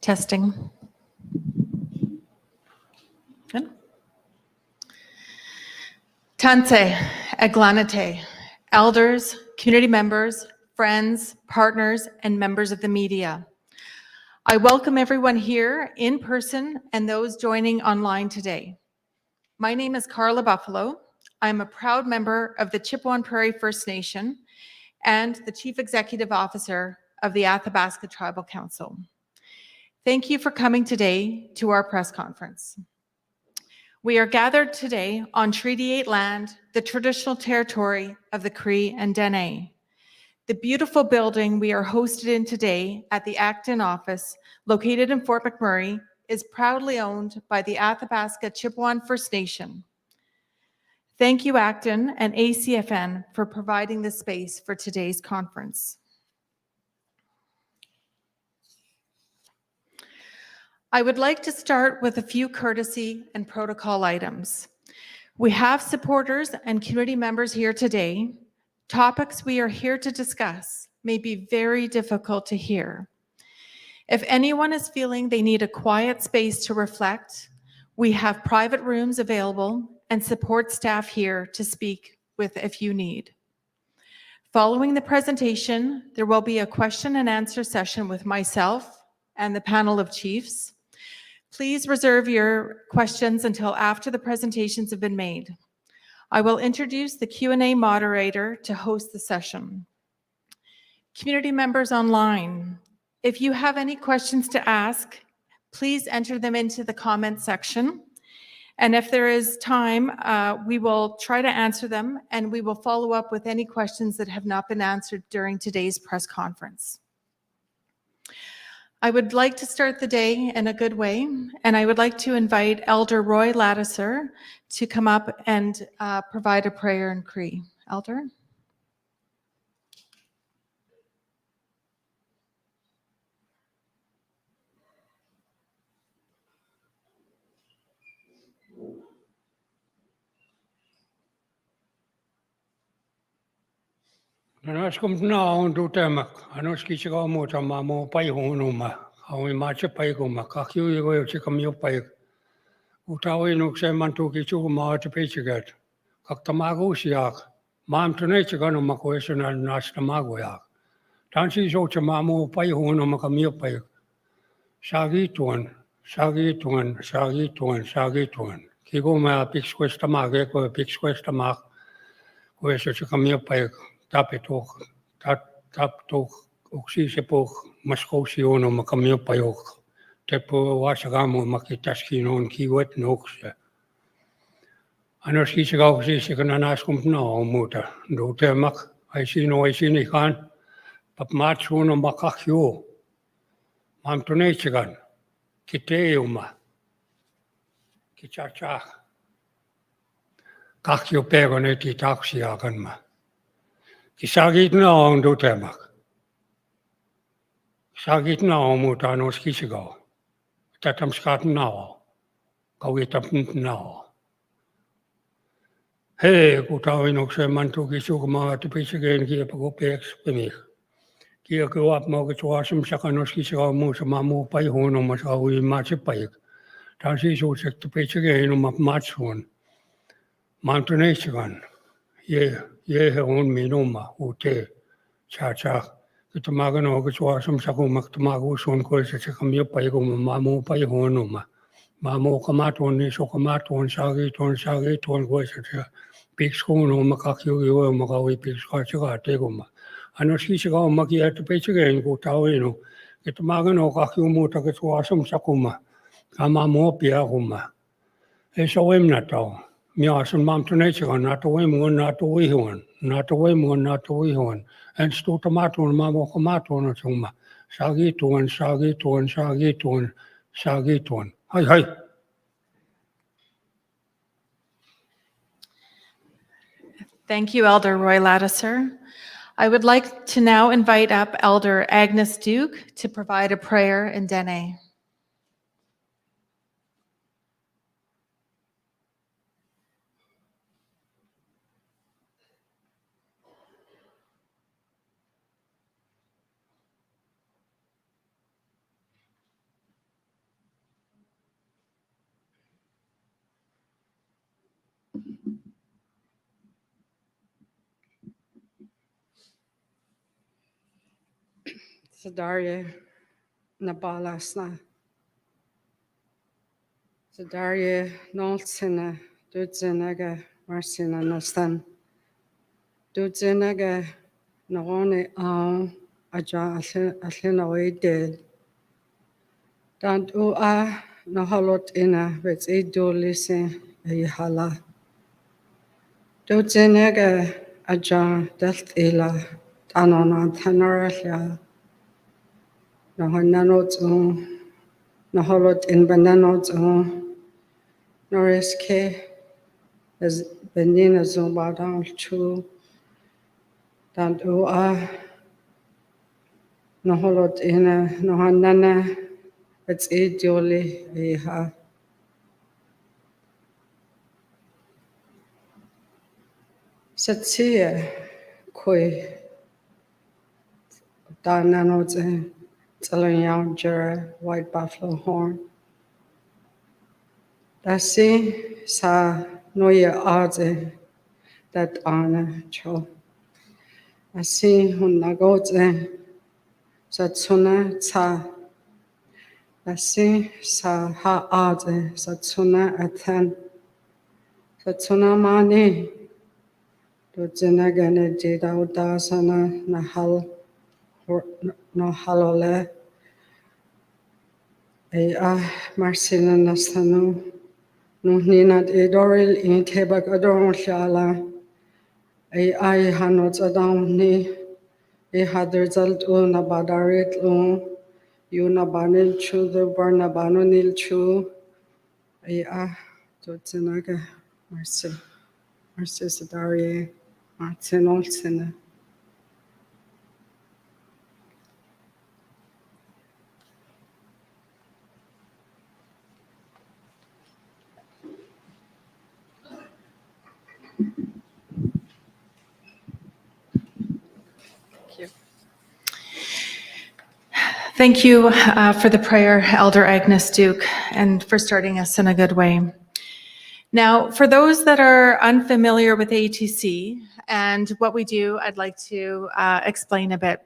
Testing. Good. Tanse, Aglanate, elders, community members, friends, partners, and members of the media. I welcome everyone here in person and those joining online today. My name is Carla Buffalo. I'm a proud member of the Chippewa Prairie First Nation and the Chief Executive Officer of the Athabasca Tribal Council. Thank you for coming today to our press conference. We are gathered today on Treaty 8 land, the traditional territory of the Cree and Dene. The beautiful building we are hosted in today at the Acton office, located in Fort McMurray, is proudly owned by the Athabasca Chippewa First Nation. Thank you, Acton and ACFN, for providing the space for today's conference. I would like to start with a few courtesy and protocol items. We have supporters and community members here today. Topics we are here to discuss may be very difficult to hear. If anyone is feeling they need a quiet space to reflect, we have private rooms available and support staff here to speak with if you need. Following the presentation, there will be a question and answer session with myself and the panel of chiefs. Please reserve your questions until after the presentations have been made. I will introduce the Q&A moderator to host the session. Community members online, if you have any questions to ask, please enter them into the comment section. And if there is time, we will try to answer them, and we will follow up with any questions that have not been answered during today's press conference. I would like to start the day in a good way, and I would like to invite Elder Roy Lattiser to come up and provide a prayer in Cree. Elder? Anos komt na on do temak. Anos ki chika mo ta mamo pai hono ma. Awi ma che pai ko ma ka kyu yo che kam yo pai. Utawi no se man to ki chu ma te pe chigat. Kak tamago siak. Mam to ne chika no ma ko eso na nas tamago ya. Tan si so che mamo pai hono ma kam yo pai. Sagi tuan, sagi tuan, sagi tuan, sagi tuan. Ki go ma pix questa mag ko pix questa mag. Ko eso che kam yo pai. Tap toch ook zie ze ook mascotion om een op bij ook. Tep was gaan maar kitaski non kiwet nog ze. En als je ook zie ze kan naast komt nou moeten. Doet hij mak hij zie niet gaan. Pap maat zo'n om makakjo. Maar toen niet gaan. Kiteuma. Kichacha. Kakjo pero net die taxi gaan maar. Kisagit na on do temak. Kisagit na on moet aan ons kiezen gaan. Dat hem schat nou. Gauw je dat niet nou. Hey, goed hou je nog zijn man toe kiezen maar te beetje geen keer op ex bij mij. Keer ik op mag het was hem zeggen ons kiezen gaan moet maar moet bij horen om het hou je maatje bij. Dan zie je zo zeg te beetje geen om op maat zo'n. Man toen niet gaan. Je gewoon minoma ute cha que tomagan o que chuasam saco mak tomago son coisa se cambio pai como mamo pai honoma mamo kamaton ni so kamaton sagi ton coisa se pix kono makakyo yo makawi pix ka te goma ano si se ga maki at peche gen go tawino que tomagan o kakyo mo ta que chuasam saco ma mamo pia goma eso em natao ja, zijn mam toen niet gaan, na te wemen, na te wemen, na te wemen, na te wemen. En sto tomaten, maar ook tomaten en zo maar. Sagi toon, sagi toon, sagi toon, sagi toon. Hai, hai. Thank you, Elder Roy Lattiser. I would like to now invite up Elder Agnes Duke to provide a prayer in Dene. Sadarya Nabalasna. Sadarya Noltsina Dudzinaga Marsina Nastan. Dudzinaga Narone Ao Aja Atlinoe Del. Dant Ua Naholot Ina Vets Edulisi Ehala. Dudzinaga Aja Delt Ila Tanona Tanaralia. Nahananots Naholot in Bananots Noriske as Benina Zumbadal Chu Dant Ua Naholot in Nohanana it's Edioli Eha Satsia Koi Dananots Telling Jura White Buffalo Horn. Dasi sa noya aze that ana cho. Asi hunagoze satsuna tsa. Dasi sa ha aze satsuna atan. Satsuna mani. Dudzina gane jida udasana nahal no halole. Marcina nastanu. Nuhnina edoril in tebak adorn shala. Ai hanot adawni. Hadrzalt na badarit yuna banil chu the barna banonil chu. Dudzinaga Marci Sadarie Martin Olsen. Thank you for the prayer, Elder Agnes Duke, and for starting us in a good way. Now, for those that are unfamiliar with ATC and what we do, I'd like to explain a bit.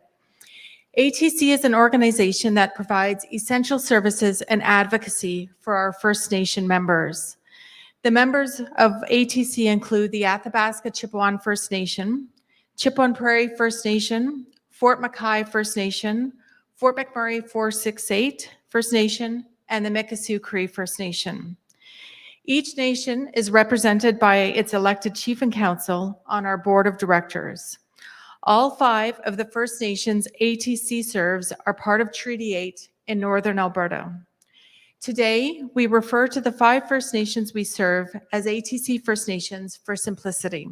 ATC is an organization that provides essential services and advocacy for our First Nation members. The members of ATC include the Athabasca Chippewa First Nation, Chippewa Prairie First Nation, Fort McKay First Nation, Fort McMurray 468 First Nation, and the Mikisew Cree First Nation. Each nation is represented by its elected chief and council on our board of directors. All 5 of the First Nations ATC serves are part of Treaty 8 in Northern Alberta. Today, we refer to the 5 First Nations we serve as ATC First Nations for simplicity.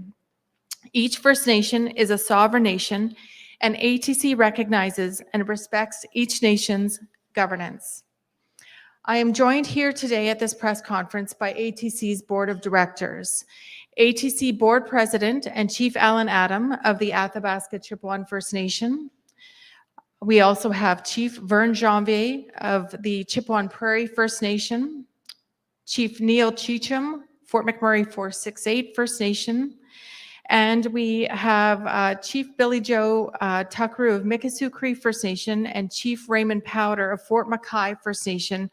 Each First Nation is a sovereign nation, and ATC recognizes and respects each nation's governance. I am joined here today at this press conference by ATC's Board of Directors, ATC Board President and Chief Alan Adam of the Athabasca Chippewa First Nation. We also have Chief Vern Janvier of the Chippewa Prairie First Nation, Chief Neil Cheecham, Fort McMurray 468 First Nation, and we have Chief Billy Joe Tuckaroo of Mikisew Cree First Nation and Chief Raymond Powder of Fort McKay First Nation.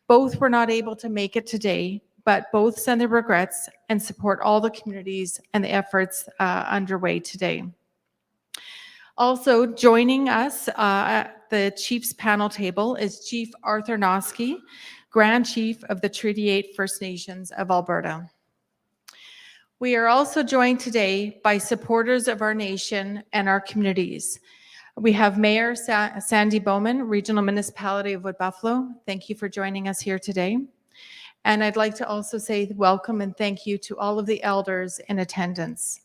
Both were not able to make it today, but both send their regrets and support all the communities and the efforts underway today. Also joining us at the Chiefs panel table is Chief Arthur Noski, Grand Chief of the Treaty 8 First Nations of Alberta. We are also joined today by supporters of our nation and our communities. We have Mayor Sandy Bowman, Regional Municipality of Wood Buffalo. Thank you for joining us here today. And I'd like to also say welcome and thank you to all of the elders in attendance.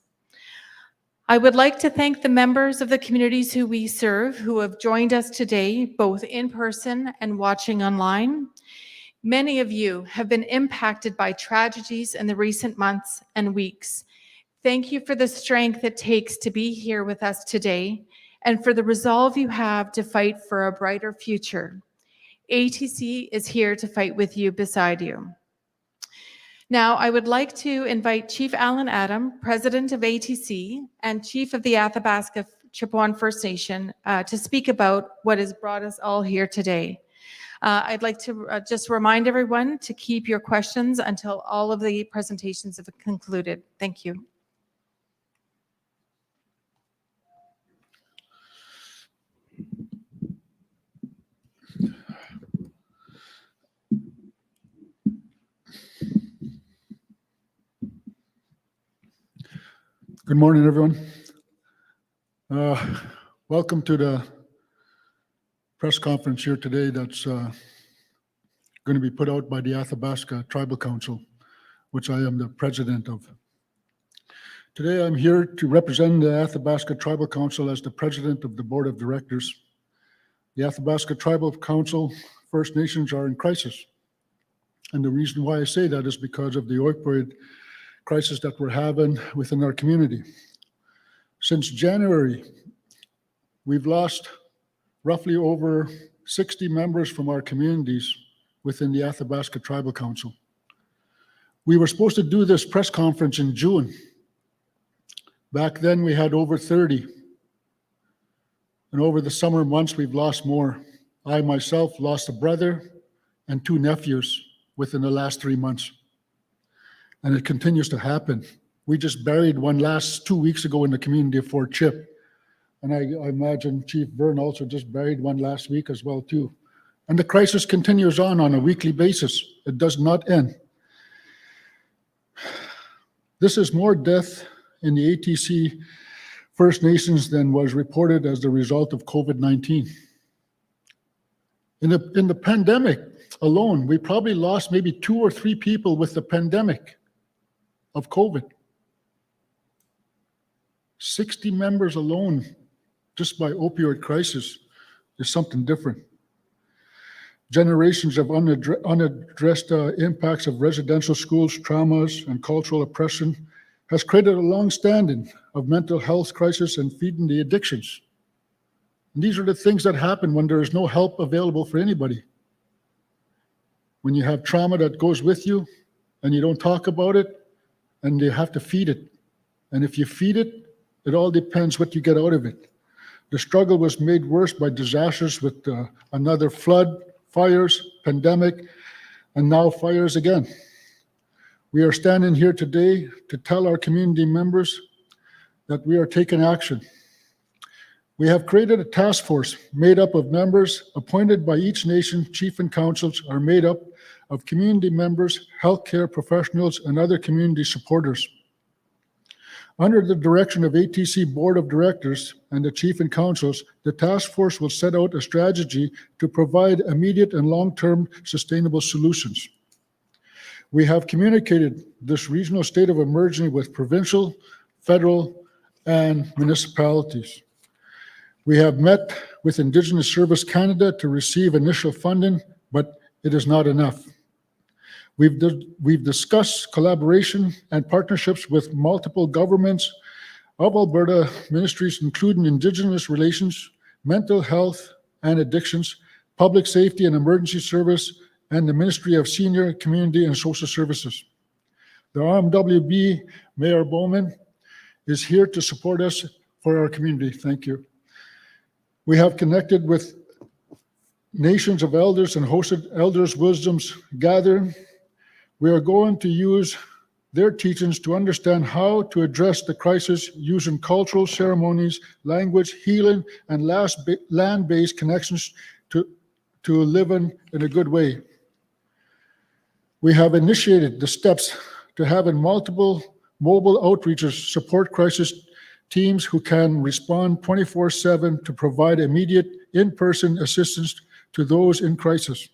I would like to thank the members of the communities who we serve who have joined us today, both in person and watching online. Many of you have been impacted by tragedies in the recent months and weeks. Thank you for the strength it takes to be here with us today and for the resolve you have to fight for a brighter future. ATC is here to fight with you, beside you. Now, I would like to invite Chief Alan Adam, President of ATC and Chief of the Athabasca Chippewa First Nation, to speak about what has brought us all here today. I'd like to just remind everyone to keep your questions until all of the presentations have concluded. Thank you. Good morning, everyone. Welcome to the press conference here today that's going to be put out by the Athabasca Tribal Council, which I am the president of. Today, I'm here to represent the Athabasca Tribal Council as the president of the board of directors. The Athabasca Tribal Council First Nations are in crisis. And the reason why I say that is because of the opioid crisis that we're having within our community. Since January, we've lost roughly over 60 members from our communities within the Athabasca Tribal Council. We were supposed to do this press conference in June. Back then, we had over 30. And over the summer months, we've lost more. I myself lost a brother and 2 nephews within the last 3 months. And it continues to happen. We just buried one 2 weeks ago in the community of Fort Chip. And I imagine Chief Vern also just buried one last week as well too. And the crisis continues on a weekly basis. It does not end. This is more death in the ATC First Nations than was reported as the result of COVID-19. In the pandemic alone, we probably lost maybe 2 or 3 people with the pandemic of COVID. 60 members alone, just by opioid crisis, is something different. Generations of unaddressed impacts of residential schools, traumas, and cultural oppression has created a long standing of mental health crisis and feeding the addictions. And these are the things that happen when there is no help available for anybody. When you have trauma that goes with you and you don't talk about it, and you have to feed it. And if you feed it, it all depends what you get out of it. The struggle was made worse by disasters with another flood, fires, pandemic, and now fires again. We are standing here today to tell our community members that we are taking action. We have created a task force made up of members appointed by each nation. Chief and councils are made up of community members, healthcare professionals, and other community supporters. Under the direction of ATC Board of Directors and the Chief and Councils, the task force will set out a strategy to provide immediate and long-term sustainable solutions. We have communicated this regional state of emergency with provincial, federal, and municipalities. We have met with Indigenous Service Canada to receive initial funding, but it is not enough. We've discussed collaboration and partnerships with multiple governments of Alberta ministries, including Indigenous relations, mental health and addictions, public safety and emergency service, and the Ministry of Senior, Community and Social Services. The RMWB Mayor Bowman is here to support us for our community. Thank you. We have connected with nations of elders and hosted Elders' Wisdoms Gathering. We are going to use their teachings to understand how to address the crisis using cultural ceremonies, language, healing, and land-based connections to living in a good way. We have initiated the steps to having multiple mobile outreaches support crisis teams who can respond 24/7 to provide immediate in-person assistance to those in crisis.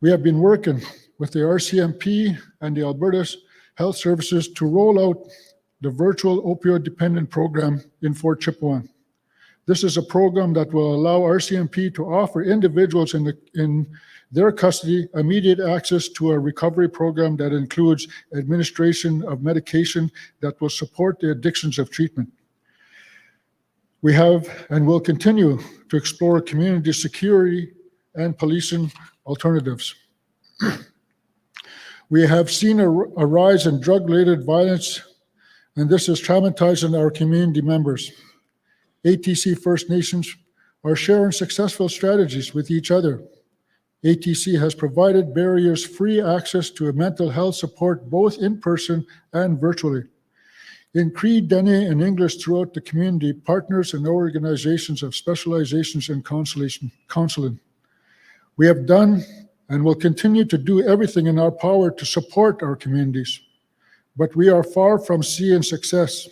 We have been working with the RCMP and the Alberta Health Services to roll out the virtual opioid dependent program in Fort Chippewa. This is a program that will allow RCMP to offer individuals in their custody immediate access to a recovery program that includes administration of medication that will support the addictions of treatment. We have and will continue to explore community security and policing alternatives. We have seen a rise in drug-related violence, and this is traumatizing our community members. ATC First Nations are sharing successful strategies with each other. ATC has provided barriers-free access to mental health support both in person and virtually. In Cree, Dene, and English throughout the community, partners and organizations have specializations in counseling. We have done and will continue to do everything in our power to support our communities, but we are far from seeing success.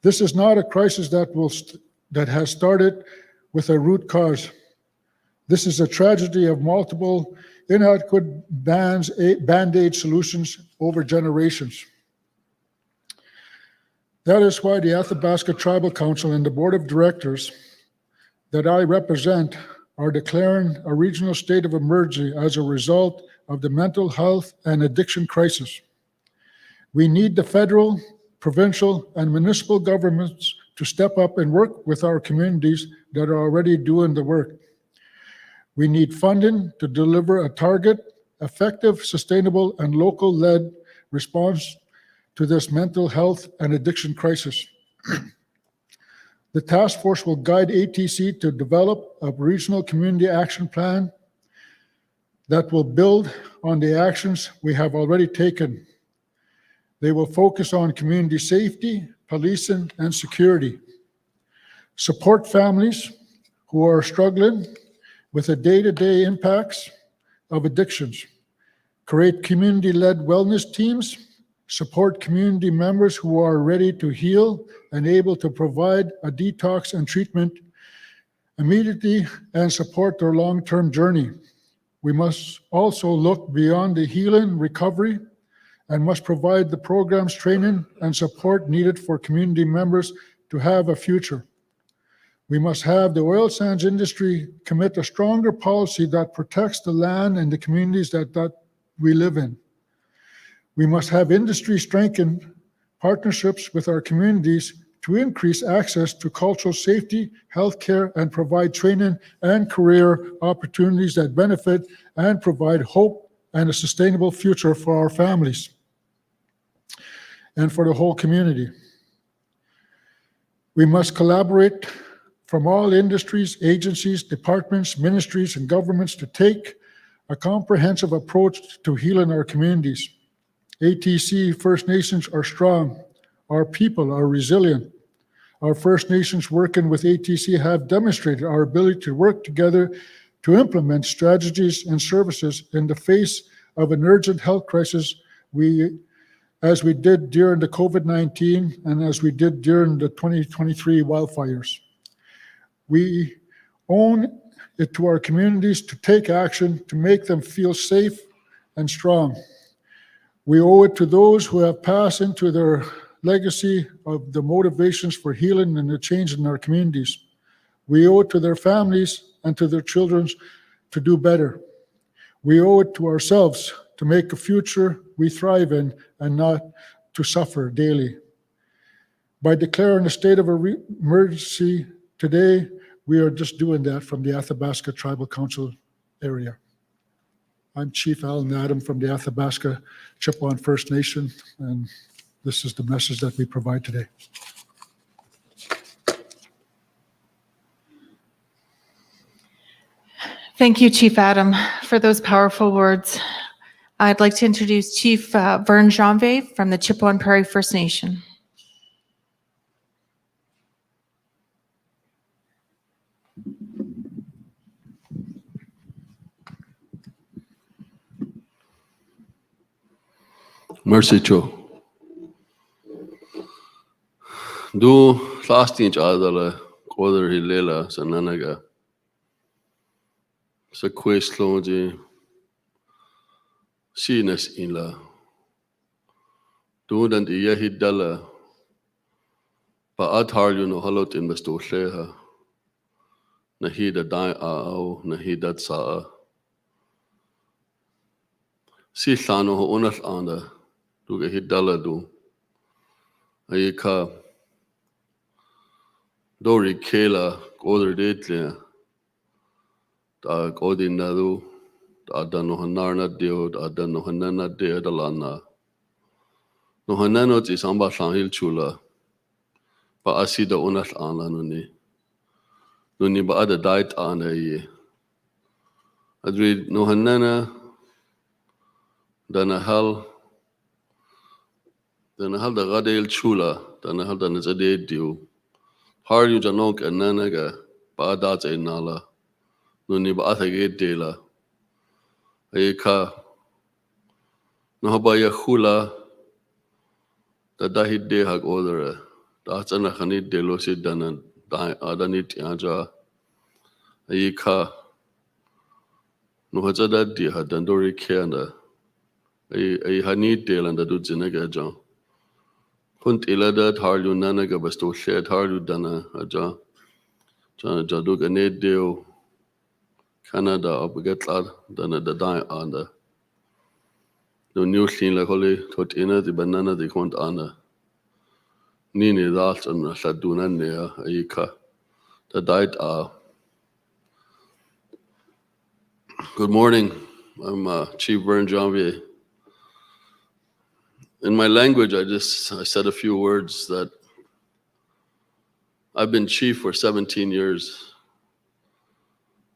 This is not a crisis that has started with a root cause. This is a tragedy of multiple inadequate band-aid solutions over generations. That is why the Athabasca Tribal Council and the Board of Directors that I represent are declaring a regional state of emergency as a result of the mental health and addiction crisis. We need the federal, provincial, and municipal governments to step up and work with our communities that are already doing the work. We need funding to deliver a target, effective, sustainable, and local-led response to this mental health and addiction crisis. The task force will guide ATC to develop a regional community action plan that will build on the actions we have already taken. They will focus on community safety, policing, and security. Support families who are struggling with the day-to-day impacts of addictions. Create community-led wellness teams. Support community members who are ready to heal and able to provide a detox and treatment immediately and support their long-term journey. We must also look beyond the healing recovery and must provide the programs, training, and support needed for community members to have a future. We must have the oil sands industry commit a stronger policy that protects the land and the communities that we live in. We must have industry strengthen partnerships with our communities to increase access to cultural safety, healthcare, and provide training and career opportunities that benefit and provide hope and a sustainable future for our families and for the whole community. We must collaborate from all industries, agencies, departments, ministries, and governments to take a comprehensive approach to healing our communities. ATC First Nations are strong. Our people are resilient. Our First Nations working with ATC have demonstrated our ability to work together to implement strategies and services in the face of an urgent health crisis, as we did during the COVID-19 and as we did during the 2023 wildfires. We owe it to our communities to take action to make them feel safe and strong. We owe it to those who have passed into their legacy of the motivations for healing and the change in our communities. We owe it to their families and to their children to do better. We owe it to ourselves to make a future we thrive in and not to suffer daily. By declaring a state of emergency today, we are just doing that from the Athabasca Tribal Council area. I'm Chief Alan Adam from the Athabasca Chippewa First Nation, and this is the message that we provide today. Thank you, Chief Adam, for those powerful words. I'd like to introduce Chief Vern Janvier from the Chippewa and Prairie First Nation. Mercy Cho. Do last inch adala quarter hilela sananaga. Sa quest loji sinus in la. Do dan iya hidala pa athar you no halot in besto leha. Nahida dai ao nahidat sa. Si sano ho unas anda. Du ga hidala du. Ayika Dori Kela, Goder Detlea, Da Godin Nadu, ada no hanarna deo, ada no hanana deo dalana. No hanano ti samba sangil chula. Pa asida unas ana nuni. Nuni ba ada dait ana ye. Adri no hanana dana hal da gadel chula, dana hal dana zade deo. Har yu janok anana ga ba adat e nala. Nuni ba athage dela. Ayeka no haba ya hula da dahi de hag odere. Da atsana khanit de lo si dana da adanit aja. Ayeka no hajada di hadandori kenda. Ay hanit de landa du zinega jan. Hunt ilada tharlu nanaga basto shed harlu dana aja. Jana jaduk anet deo Canada obligatlad dana da dai anda. No new clean la holi tot ina di banana di kont anda. Nini dalt an laduna nea ayika. Da died Good morning. I'm Chief Vern Janvier. In my language, I said a few words that I've been chief for 17 years.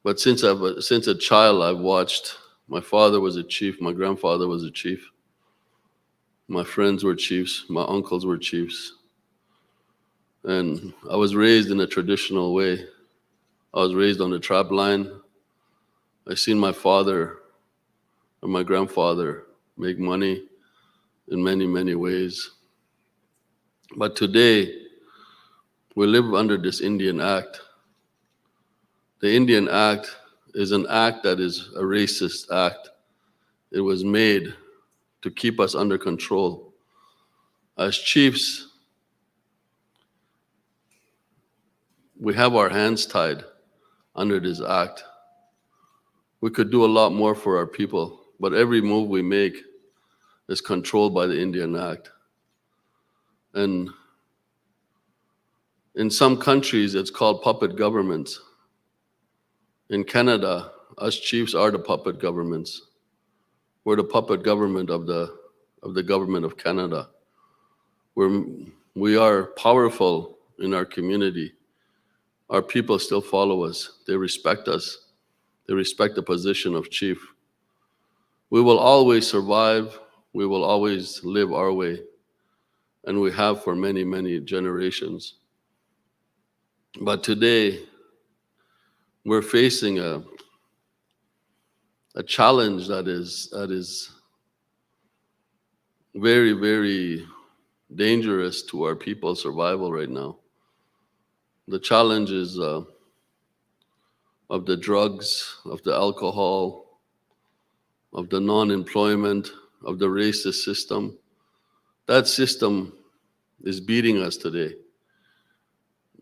But since a child, I've watched. My father was a chief. My grandfather was a chief. My friends were chiefs. My uncles were chiefs. And I was raised in a traditional way. I was raised on the trap line. I seen my father and my grandfather make money in many, many ways. But today, we live under this Indian Act. The Indian Act is an act that is a racist act. It was made to keep us under control. As chiefs, we have our hands tied under this act. We could do a lot more for our people, but every move we make is controlled by the Indian Act. And in some countries, it's called puppet governments. In Canada, us chiefs are the puppet governments. We're the puppet government of the government of Canada. We are powerful in our community. Our people still follow us. They respect us. They respect the position of chief. We will always survive. We will always live our way. And we have for many, many generations. But today, we're facing a challenge that is very, very dangerous to our people's survival right now. The challenge is of the drugs, of the alcohol, of the non-employment, of the racist system. That system is beating us today.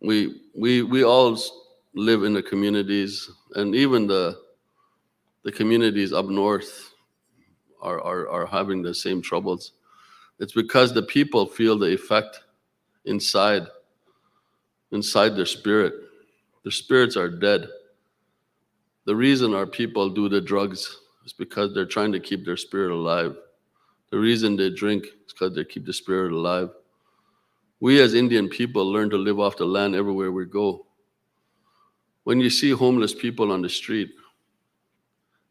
We all live in the communities, and even the communities up north are having the same troubles. It's because the people feel the effect inside their spirit. Their spirits are dead. The reason our people do the drugs is because they're trying to keep their spirit alive. The reason they drink is because they keep the spirit alive. We as Indian people learn to live off the land everywhere we go. When you see homeless people on the street,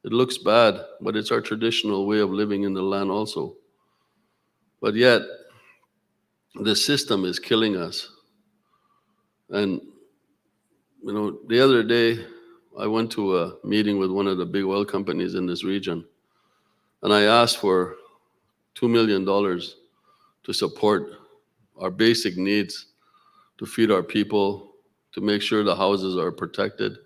it looks bad, but it's our traditional way of living in the land also. But yet, the system is killing us. And, the other day, I went to a meeting with one of the big oil companies in this region, and I asked for $2 million to support our basic needs, to feed our people, to make sure the houses are protected,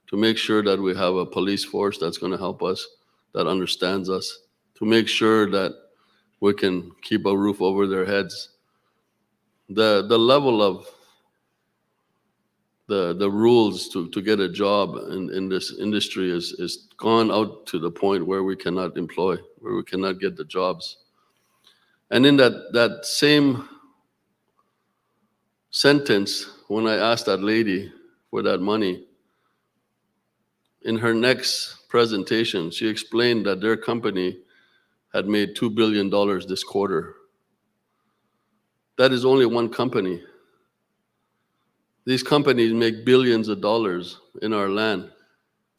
to make sure that we have a police force that's going to help us, that understands us, to make sure that we can keep a roof over their heads. The level of the rules to get a job in this industry is gone out to the point where we cannot employ, where we cannot get the jobs. And in that same sentence, when I asked that lady for that money, in her next presentation, she explained that their company had made $2 billion this quarter. That is only one company. These companies make billions of dollars in our land,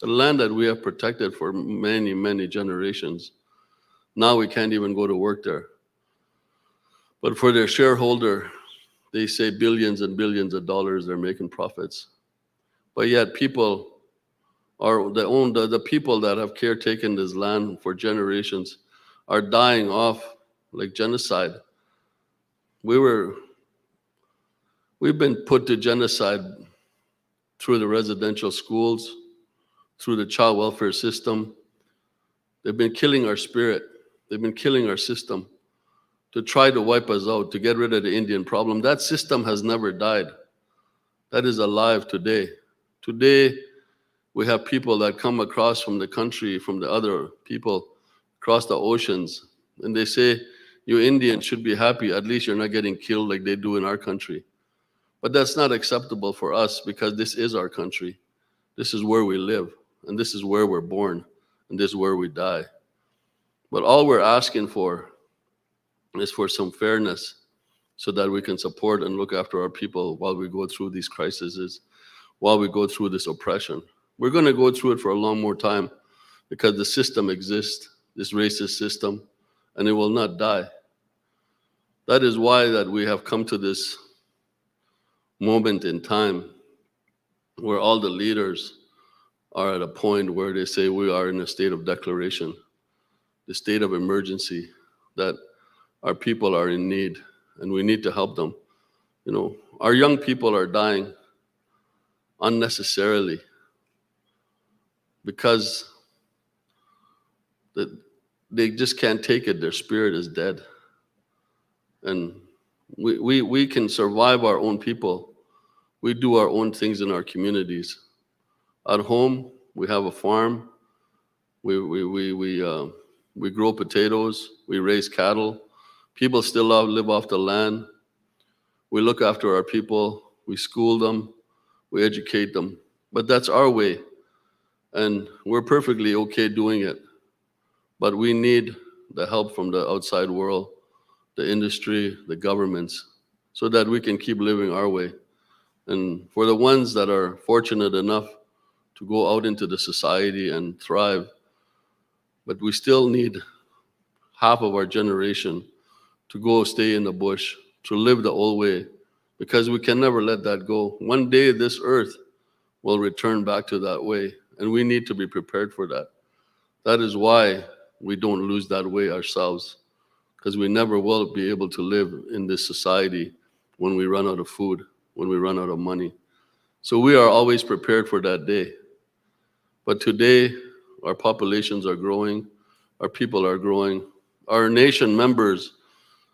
the land that we have protected for many, many generations. Now we can't even go to work there. But for their shareholder, they say billions and billions of dollars they're making profits. But yet people are the people that have caretaken this land for generations are dying off like genocide. We've been put to genocide through the residential schools, through the child welfare system. They've been killing our spirit. They've been killing our system to try to wipe us out, to get rid of the Indian problem. That system has never died. That is alive today. Today, we have people that come across from the country, from the other people across the oceans, and they say, you Indians should be happy, at least you're not getting killed like they do in our country. But that's not acceptable for us because this is our country. This is where we live, and this is where we're born, and this is where we die. But all we're asking for is for some fairness so that we can support and look after our people while we go through these crises, while we go through this oppression. We're going to go through it for a long more time because the system exists, this racist system, and it will not die. That is why that we have come to this moment in time where all the leaders are at a point where they say we are in a state of declaration, the state of emergency, that our people are in need and we need to help them. You know, our young people are dying unnecessarily because they just can't take it. Their spirit is dead. And we can survive our own people. We do our own things in our communities. At home, we have a farm. We grow potatoes. We raise cattle. People still live off the land. We look after our people. We school them. We educate them. But that's our way. And we're perfectly okay doing it. But we need the help from the outside world, the industry, the governments, so that we can keep living our way. And for the ones that are fortunate enough to go out into the society and thrive, but we still need half of our generation to go stay in the bush, to live the old way, because we can never let that go. One day this earth will return back to that way, and we need to be prepared for that. That is why we don't lose that way ourselves, because we never will be able to live in this society when we run out of food, when we run out of money. So we are always prepared for that day. But today, our populations are growing, our people are growing, our nation members,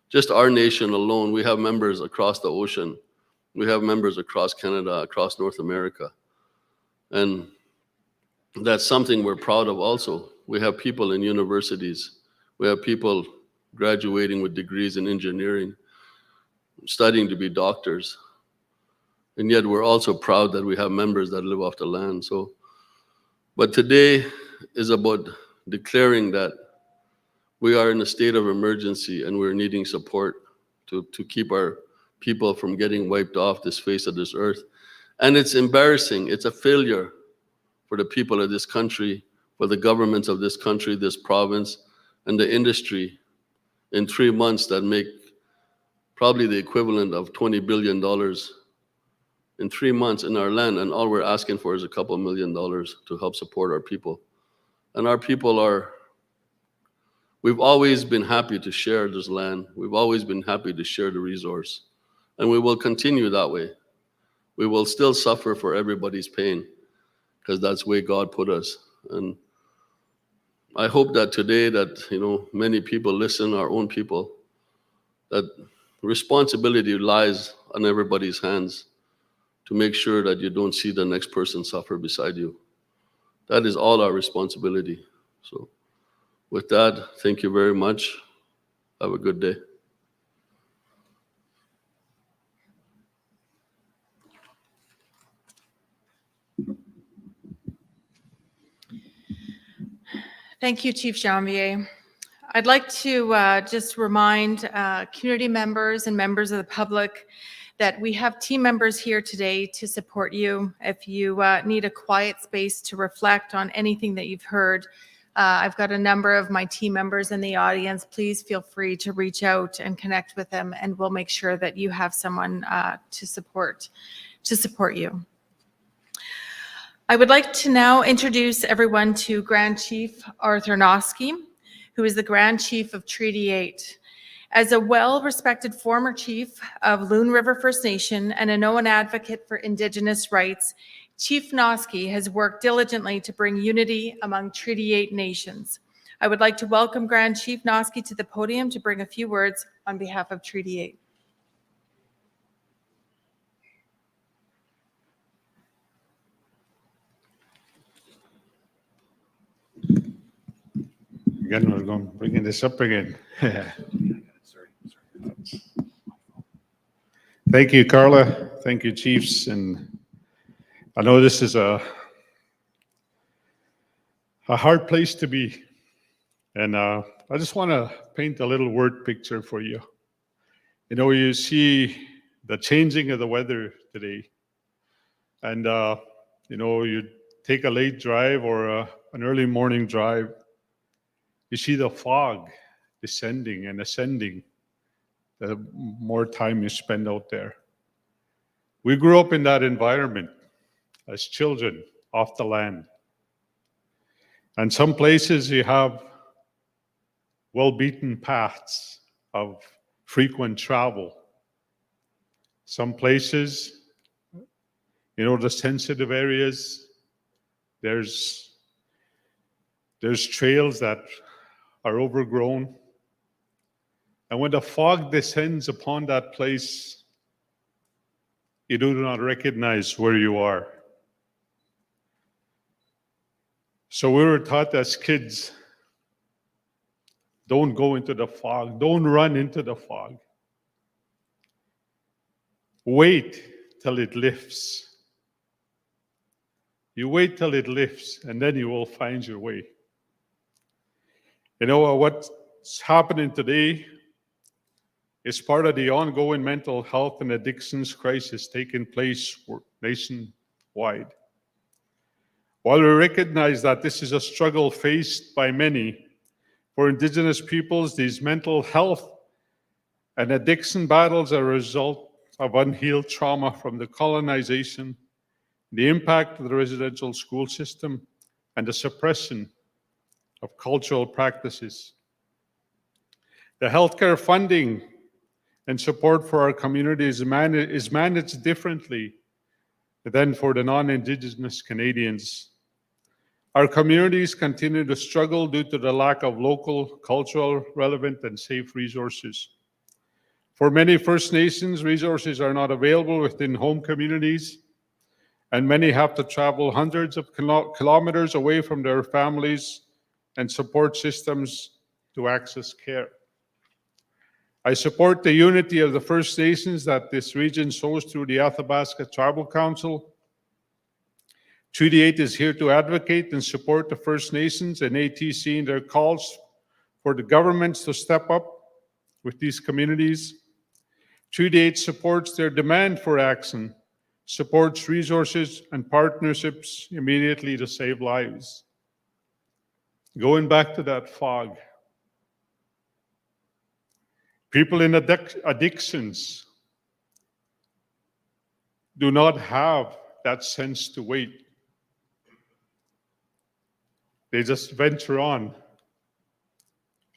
just our nation alone, we have members across the ocean, we have members across Canada, across North America. And that's something we're proud of also. We have people in universities, we have people graduating with degrees in engineering, studying to be doctors. And yet we're also proud that we have members that live off the land. But today is about declaring that we are in a state of emergency and we're needing support to keep our people from getting wiped off this face of this earth. And it's embarrassing. It's a failure for the people of this country, for the governments of this country, this province, and the industry in 3 months that make probably the equivalent of $20 billion in 3 months in our land, and all we're asking for is a couple $1 million to help support our people. And our people we've always been happy to share this land. We've always been happy to share the resource. And we will continue that way. We will still suffer for everybody's pain because that's the way God put us. And I hope that today that, many people listen, our own people, that responsibility lies on everybody's hands to make sure that you don't see the next person suffer beside you. That is all our responsibility. So with that, thank you very much. Have a good day. Thank you, Chief Janvier. I'd like to just remind community members and members of the public that we have team members here today to support you. If you need a quiet space to reflect on anything that you've heard, I've got a number of my team members in the audience. Please feel free to reach out and connect with them, and we'll make sure that you have someone to support you. I would like to now introduce everyone to Grand Chief Arthur Noski, who is the Grand Chief of Treaty 8. As a well-respected former chief of Loon River First Nation and a known advocate for Indigenous rights, Chief Noski has worked diligently to bring unity among Treaty 8 nations. I would like to welcome Grand Chief Noski to the podium to bring a few words on behalf of Treaty 8. Again, we're going bringing this up again. Thank you, Carla. Thank you, chiefs. And I know this is a hard place to be. And I just want to paint a little word picture for you. You know, you see the changing of the weather today. And, you know, you take a late drive or an early morning drive. You see the fog descending and ascending the more time you spend out there. We grew up in that environment as children off the land. And some places you have well-beaten paths of frequent travel. Some places, you know, the sensitive areas, there's trails that are overgrown. And when the fog descends upon that place, you do not recognize where you are. So we were taught as kids, don't go into the fog, don't run into the fog. Wait till it lifts. You wait till it lifts, and then you will find your way. You know, what's happening today is part of the ongoing mental health and addictions crisis taking place nationwide. While we recognize that this is a struggle faced by many, for Indigenous peoples, these mental health and addiction battles are a result of unhealed trauma from the colonization, the impact of the residential school system, and the suppression of cultural practices. The healthcare funding and support for our communities is managed differently than for the non-Indigenous Canadians. Our communities continue to struggle due to the lack of local, cultural, relevant, and safe resources. For many First Nations, resources are not available within home communities, and many have to travel hundreds of kilometers away from their families and support systems to access care. I support the unity of the First Nations that this region shows through the Athabasca Tribal Council. Treaty 8 is here to advocate and support the First Nations and ATC in their calls for the governments to step up with these communities. Treaty 8 supports their demand for action, supports resources and partnerships immediately to save lives. Going back to that fog, people in addictions do not have that sense to wait. They just venture on,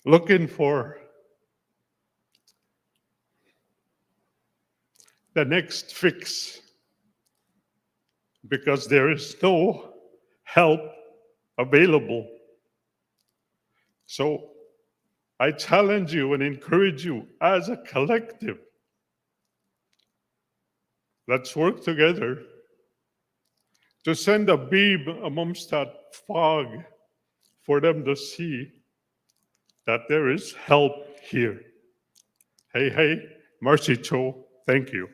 looking for the next fix, because there is no help available. So I challenge you and encourage you as a collective, let's work together to send a beam amongst that fog for them to see that there is help here. Hey, hey, Marcy Cho, thank you.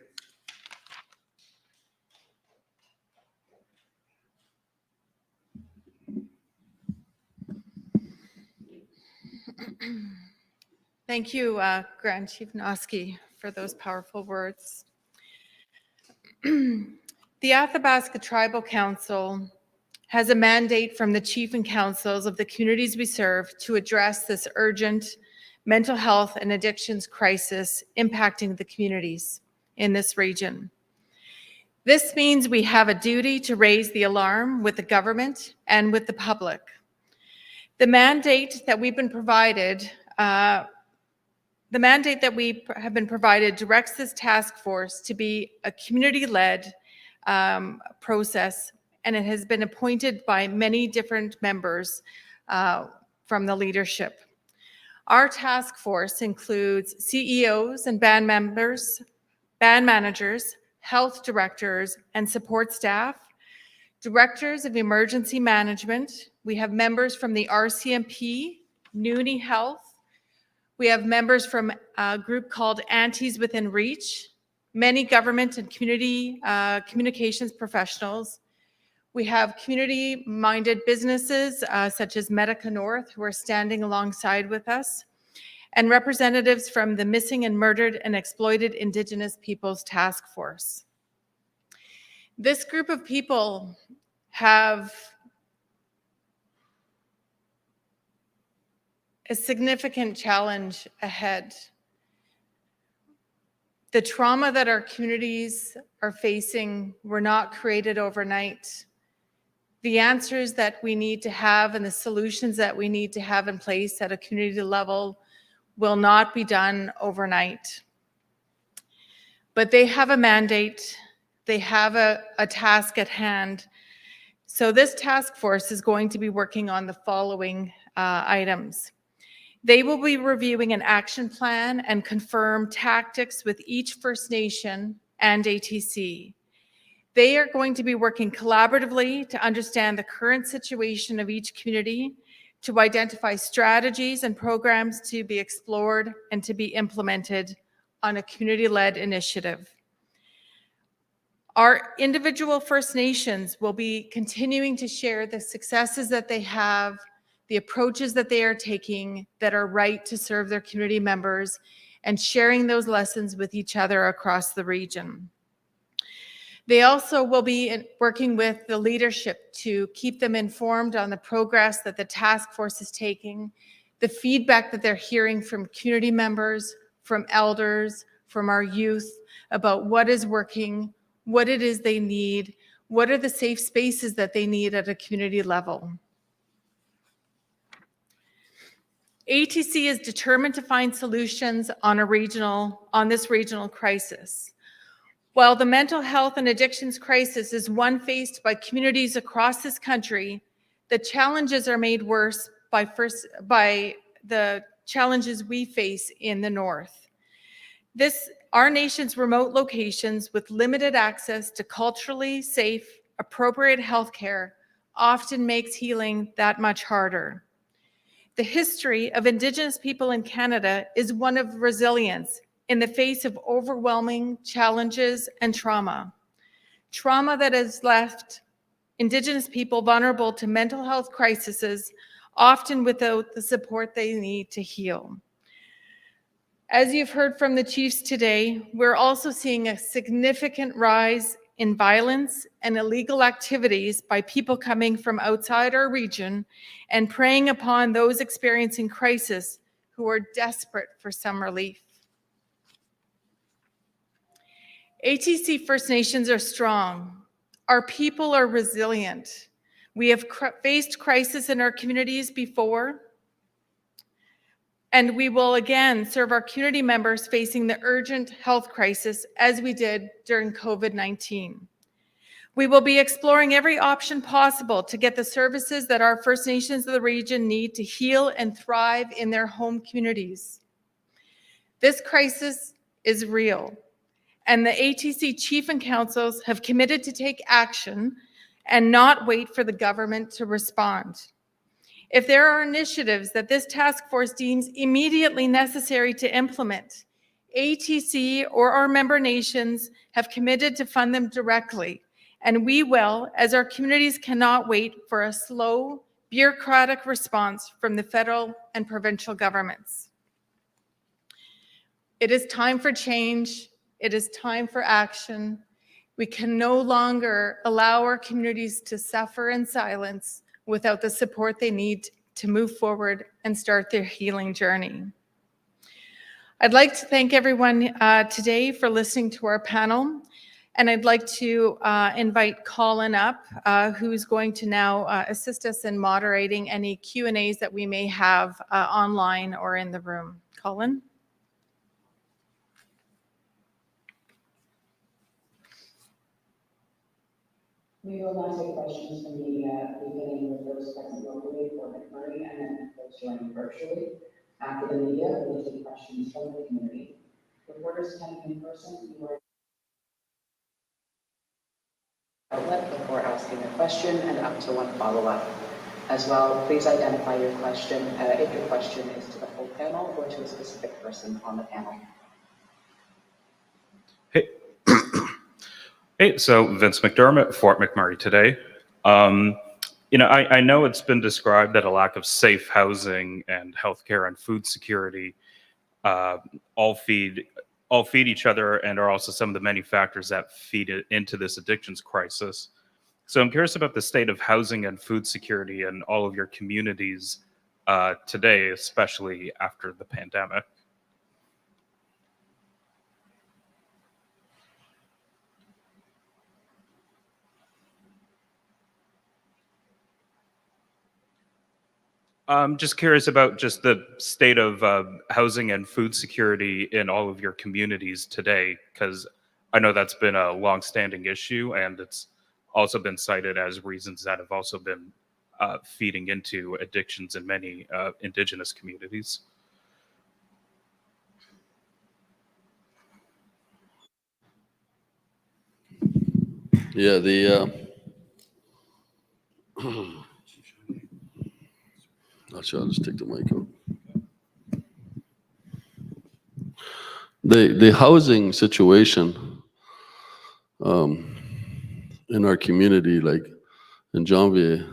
Thank you, Grand Chief Noski, for those powerful words. The Athabasca Tribal Council has a mandate from the chief and councils of the communities we serve to address this urgent mental health and addictions crisis impacting the communities in this region. This means we have a duty to raise the alarm with the government and with the public. The mandate that we've been provided directs this task force to be a community-led process, and it has been appointed by many different members from the leadership. Our task force includes CEOs and band members, band managers, health directors, and support staff, directors of emergency management. We have members from the RCMP, Noonie Health. We have members from a group called Aunties Within Reach, many government and community communications professionals. We have community-minded businesses such as Medica North, who are standing alongside with us, and representatives from the Missing and Murdered and Exploited Indigenous Peoples Task Force. This group of people have a significant challenge ahead. The trauma that our communities are facing were not created overnight. The answers that we need to have and the solutions that we need to have in place at a community level will not be done overnight. But they have a mandate, they have a task at hand. So this task force is going to be working on the following items. They will be reviewing an action plan and confirm tactics with each First Nation and ATC. They are going to be working collaboratively to understand the current situation of each community, to identify strategies and programs to be explored and to be implemented on a community-led initiative. Our individual First Nations will be continuing to share the successes that they have, the approaches that they are taking that are right to serve their community members, and sharing those lessons with each other across the region. They also will be working with the leadership to keep them informed on the progress that the task force is taking, the feedback that they're hearing from community members, from elders, from our youth about what is working, what it is they need, what are the safe spaces that they need at a community level. ATC is determined to find solutions on this regional crisis. While the mental health and addictions crisis is one faced by communities across this country, the challenges are made worse by the challenges we face in the north. Our nation's remote locations with limited access to culturally safe, appropriate healthcare often makes healing that much harder. The history of Indigenous people in Canada is one of resilience in the face of overwhelming challenges and trauma. Trauma that has left Indigenous people vulnerable to mental health crises, often without the support they need to heal. As you've heard from the chiefs today, we're also seeing a significant rise in violence and illegal activities by people coming from outside our region and preying upon those experiencing crisis who are desperate for some relief. ATC First Nations are strong. Our people are resilient. We have faced crisis in our communities before, and we will again serve our community members facing the urgent health crisis as we did during COVID-19. We will be exploring every option possible to get the services that our First Nations of the region need to heal and thrive in their home communities. This crisis is real, and the ATC Chief and Councils have committed to take action and not wait for the government to respond. If there are initiatives that this task force deems immediately necessary to implement, ATC or our member nations have committed to fund them directly, and we will, as our communities cannot wait for a slow, bureaucratic response from the federal and provincial governments. It is time for change. It is time for action. We can no longer allow our communities to suffer in silence without the support they need to move forward and start their healing journey. I'd like to thank everyone today for listening to our panel, and I'd like to invite Colin up, who's going to now assist us in moderating any Q&As that we may have online or in the room. Colin? We will now take questions from the media, beginning with those present locally for McMurray and then those joining virtually. After the media, we will take questions from the community. Reporters attending in person, you are outlet before asking a question and up to one follow-up. As well, please identify your question if your question is to the full panel or to a specific person on the panel. Hey. Hey, so Vince McDermott, Fort McMurray today. I know it's been described that a lack of safe housing and healthcare and food security all feed each other and are also some of the many factors that feed into this addictions crisis. So I'm curious about the state of housing and food security in all of your communities today, especially after the pandemic. I'm just curious about just the state of housing and food security in all of your communities today, because I know that's been a longstanding issue, and it's also been cited as reasons that have also been feeding into addictions in many Indigenous communities. Yeah, I'll just take the mic out. The housing situation in our community, like in Janvier,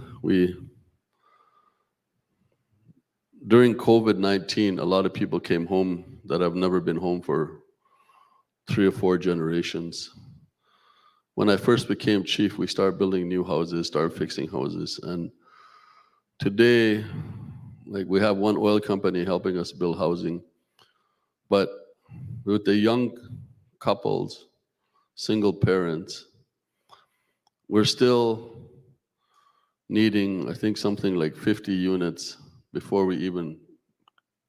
during COVID-19, a lot of people came home that have never been home for 3 or 4 generations. When I first became chief, we started building new houses, started fixing houses, and today, like, we have one oil company helping us build housing, but with the young couples, single parents, we're still needing, I think, something like 50 units before we even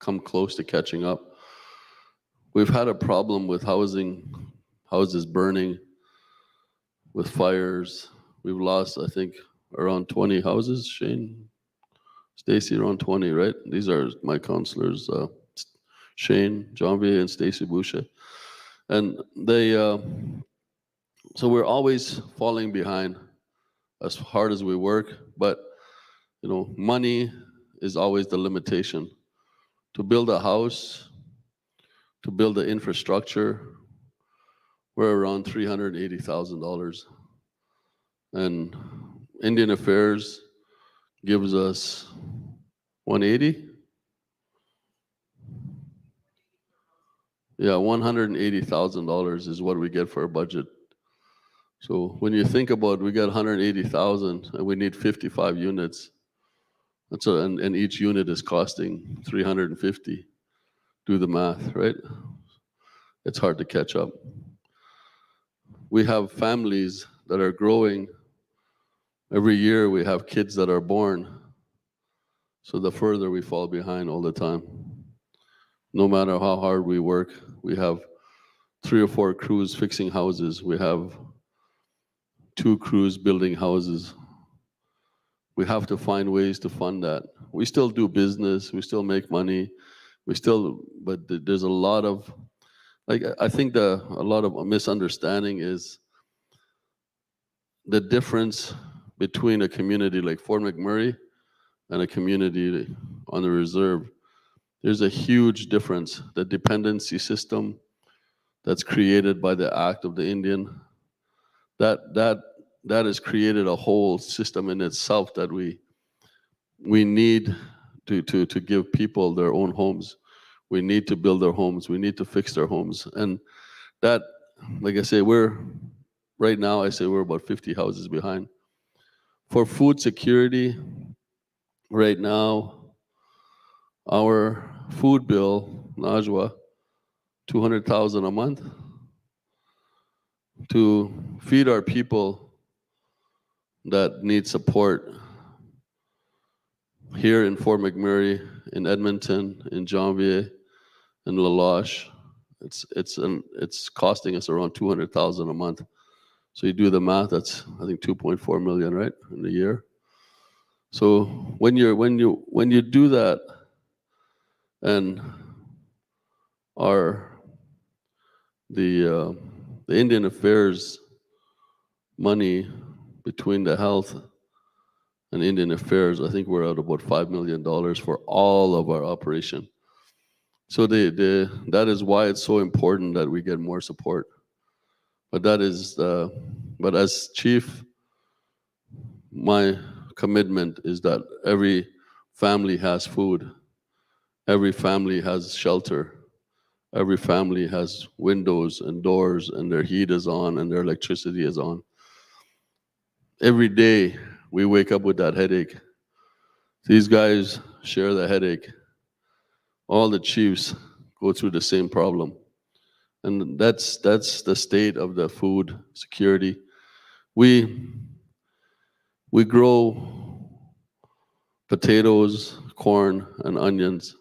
come close to catching up. We've had a problem with houses burning, with fires. We've lost, I think, around 20 houses, Shane? Stacy, around 20, right? These are my counselors, Shane, Janvier, and Stacy Boucher. And they, so we're always falling behind as hard as we work, but money is always the limitation. To build a house, to build the infrastructure, we're around $380,000. And Indian Affairs gives us 180? Yeah, $180,000 is what we get for our budget. So when you think about, we got 180,000 and we need 55 units. And each unit is costing 350. Do the math, right? It's hard to catch up. We have families that are growing. Every year we have kids that are born. So the further we fall behind all the time. No matter how hard we work, we have 3 or 4 crews fixing houses. We have 2 crews building houses. We have to find ways to fund that. We still do business, we still make money, but there's a lot of, I think a lot of misunderstanding is the difference between a community like Fort McMurray and a community on the reserve. There's a huge difference. The dependency system that's created by the act of the Indian, that has created a whole system in itself that we need to give people their own homes. We need to build their homes. We need to fix their homes. And that, like I say, right now, I say we're about 50 houses behind. For food security, right now, our food bill, Najwa, $200,000 a month to feed our people that need support here in Fort McMurray, in Edmonton, in Janvier, in La Loche. It's costing us around $200,000 a month. So you do the math, that's I think 2.4 million, right, in a year. So when you do that, and the Indian Affairs money between the health and Indian Affairs, I think we're at about $5 million for all of our operation. So that is why it's so important that we get more support. But but as chief, my commitment is that every family has food, every family has shelter, every family has windows and doors, and their heat is on and their electricity is on. Every day we wake up with that headache. These guys share the headache. All the chiefs go through the same problem. And that's the state of the food security. We grow potatoes, corn, and onions.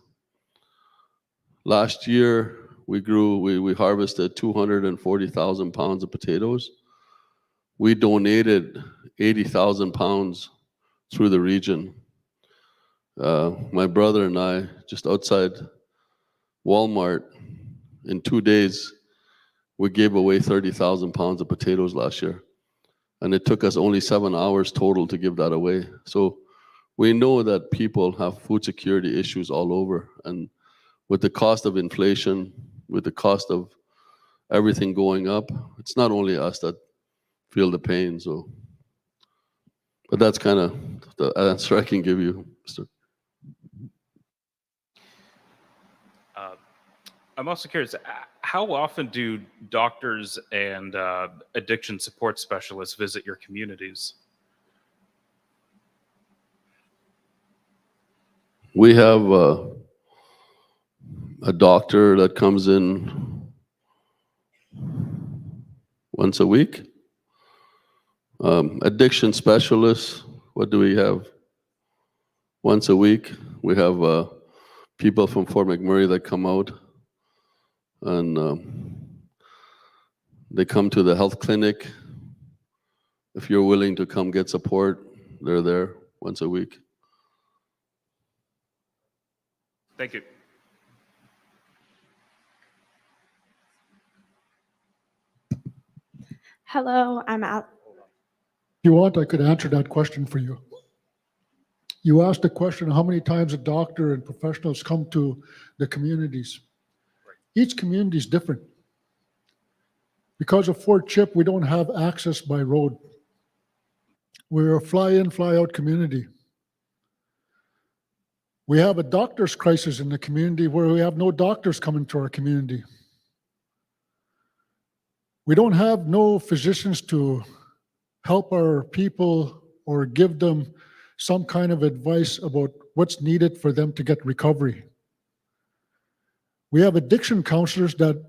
Last year, we harvested 240,000 pounds of potatoes. We donated 80,000 pounds through the region. My brother and I, just outside Walmart, in 2 days, we gave away 30,000 pounds of potatoes last year. And it took us only 7 hours total to give that away. So we know that people have food security issues all over. And with the cost of inflation, with the cost of everything going up, it's not only us that feel the pain. So, but that's kind of the answer I can give you, Mr. I'm also curious, how often do doctors and addiction support specialists visit your communities? We have a doctor that comes in once a week. Addiction specialists, what do we have? Once a week. We have people from Fort McMurray that come out, and they come to the health clinic. If you're willing to come get support, they're there once a week. Thank you. Hello, I'm Al. If you want, I could answer that question for you. You asked the question, how many times a doctor and professionals come to the communities? Each community is different. Because of Fort Chip, we don't have access by road. We're a fly-in, fly-out community. We have a doctor's crisis in the community where we have no doctors coming to our community. We don't have no physicians to help our people or give them some kind of advice about what's needed for them to get recovery. We have addiction counselors that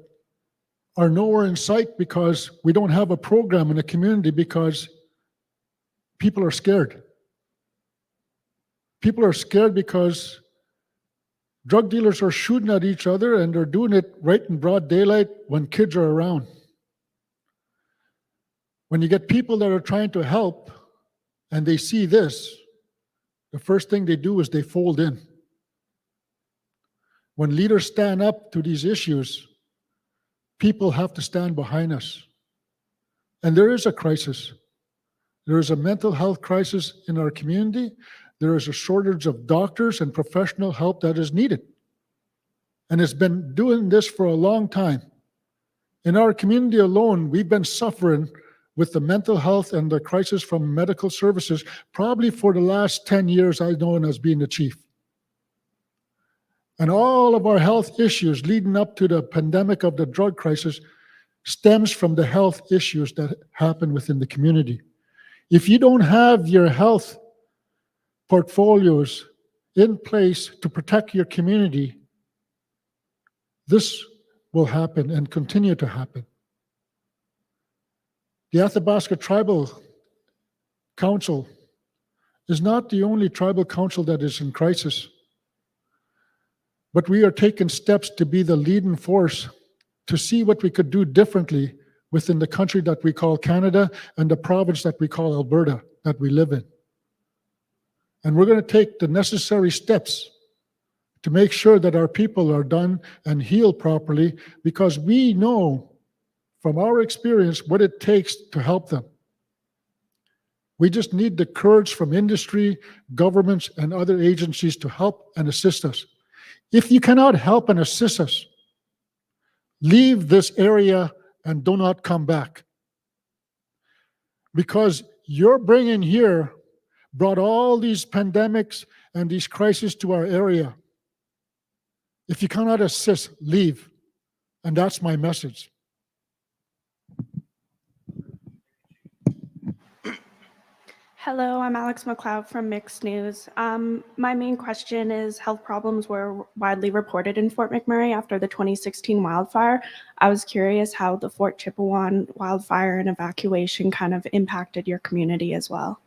are nowhere in sight because we don't have a program in the community because people are scared. People are scared because drug dealers are shooting at each other and they're doing it right in broad daylight when kids are around. When you get people that are trying to help and they see this, the first thing they do is they fold in. When leaders stand up to these issues, people have to stand behind us. And there is a crisis. There is a mental health crisis in our community. There is a shortage of doctors and professional help that is needed. And it's been doing this for a long time. In our community alone, we've been suffering with the mental health and the crisis from medical services, probably for the last 10 years I've known as being the chief. And all of our health issues leading up to the pandemic of the drug crisis stems from the health issues that happen within the community. If you don't have your health portfolios in place to protect your community, this will happen and continue to happen. The Athabasca Tribal Council is not the only tribal council that is in crisis, but we are taking steps to be the leading force to see what we could do differently within the country that we call Canada and the province that we call Alberta that we live in. And we're going to take the necessary steps to make sure that our people are done and healed properly, because we know from our experience what it takes to help them. We just need the courage from industry, governments, and other agencies to help and assist us. If you cannot help and assist us, leave this area and do not come back. Because your bringing here brought all these pandemics and these crises to our area. If you cannot assist, leave. And that's my message. Hello, I'm Alex McLeod from Mixed News. My main question is, health problems were widely reported in Fort McMurray after the 2016 wildfire. I was curious how the Fort Chipewyan wildfire and evacuation kind of impacted your community as well.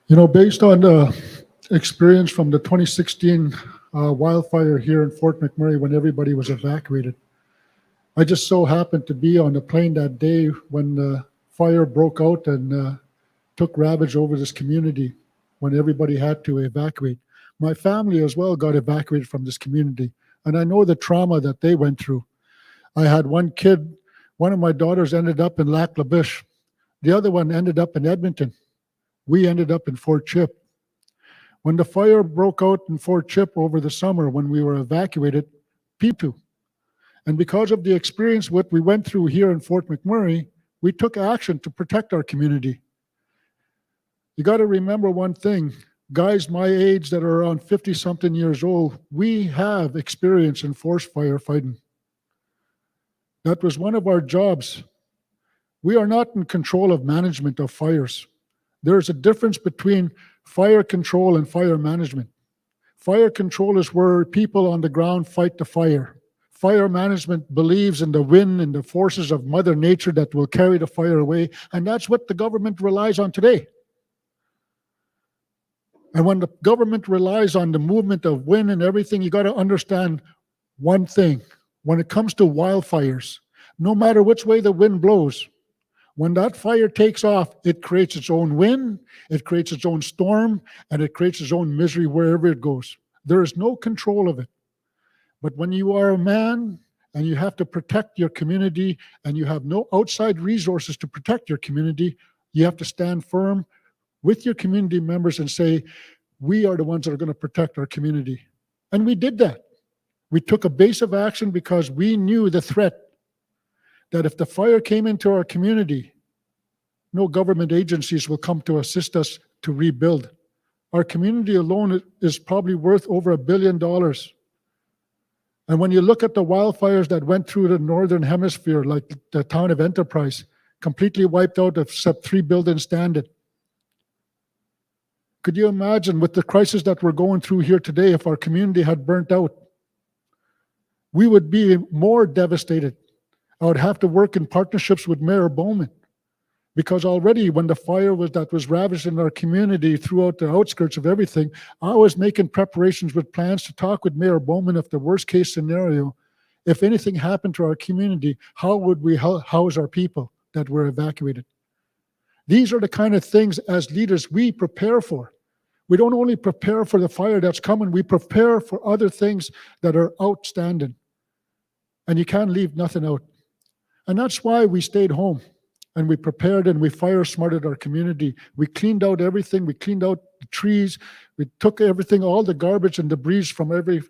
You know, based on the experience from the 2016 wildfire here in Fort McMurray when everybody was evacuated, I just so happened to be on the plane that day when the fire broke out and took ravage over this community when everybody had to evacuate. My family as well got evacuated from this community, and I know the trauma that they went through. I had one kid, one of my daughters ended up in Lac La Biche. The other one ended up in Edmonton. We ended up in Fort Chip. When the fire broke out in Fort Chip over the summer when we were evacuated, people, and because of the experience what we went through here in Fort McMurray, we took action to protect our community. You got to remember one thing, guys my age that are around 50-something years old, we have experience in forest firefighting. That was one of our jobs. We are not in control of management of fires. There's a difference between fire control and fire management. Fire control is where people on the ground fight the fire. Fire management believes in the wind and the forces of Mother Nature that will carry the fire away, and that's what the government relies on today. And when the government relies on the movement of wind and everything, you got to understand one thing. When it comes to wildfires, no matter which way the wind blows, when that fire takes off, it creates its own wind, it creates its own storm, and it creates its own misery wherever it goes. There is no control of it. But when you are a man and you have to protect your community and you have no outside resources to protect your community, you have to stand firm with your community members and say, we are the ones that are going to protect our community. And we did that. We took a base of action because we knew the threat that if the fire came into our community, no government agencies will come to assist us to rebuild. Our community alone is probably worth over $1 billion. And when you look at the wildfires that went through the northern hemisphere, like the town of Enterprise, completely wiped out except 3 buildings standing. Could you imagine with the crisis that we're going through here today, if our community had burnt out? We would be more devastated. I would have to work in partnerships with Mayor Bowman, because already when the fire that was ravaging our community throughout the outskirts of everything, I was making preparations with plans to talk with Mayor Bowman if the worst case scenario, if anything happened to our community, how would we house our people that were evacuated? These are the kind of things as leaders we prepare for. We don't only prepare for the fire that's coming, we prepare for other things that are outstanding. And you can't leave nothing out. And that's why we stayed home and we prepared and we fire smarted our community. We cleaned out everything. We cleaned out the trees. We took everything, all the garbage and debris from every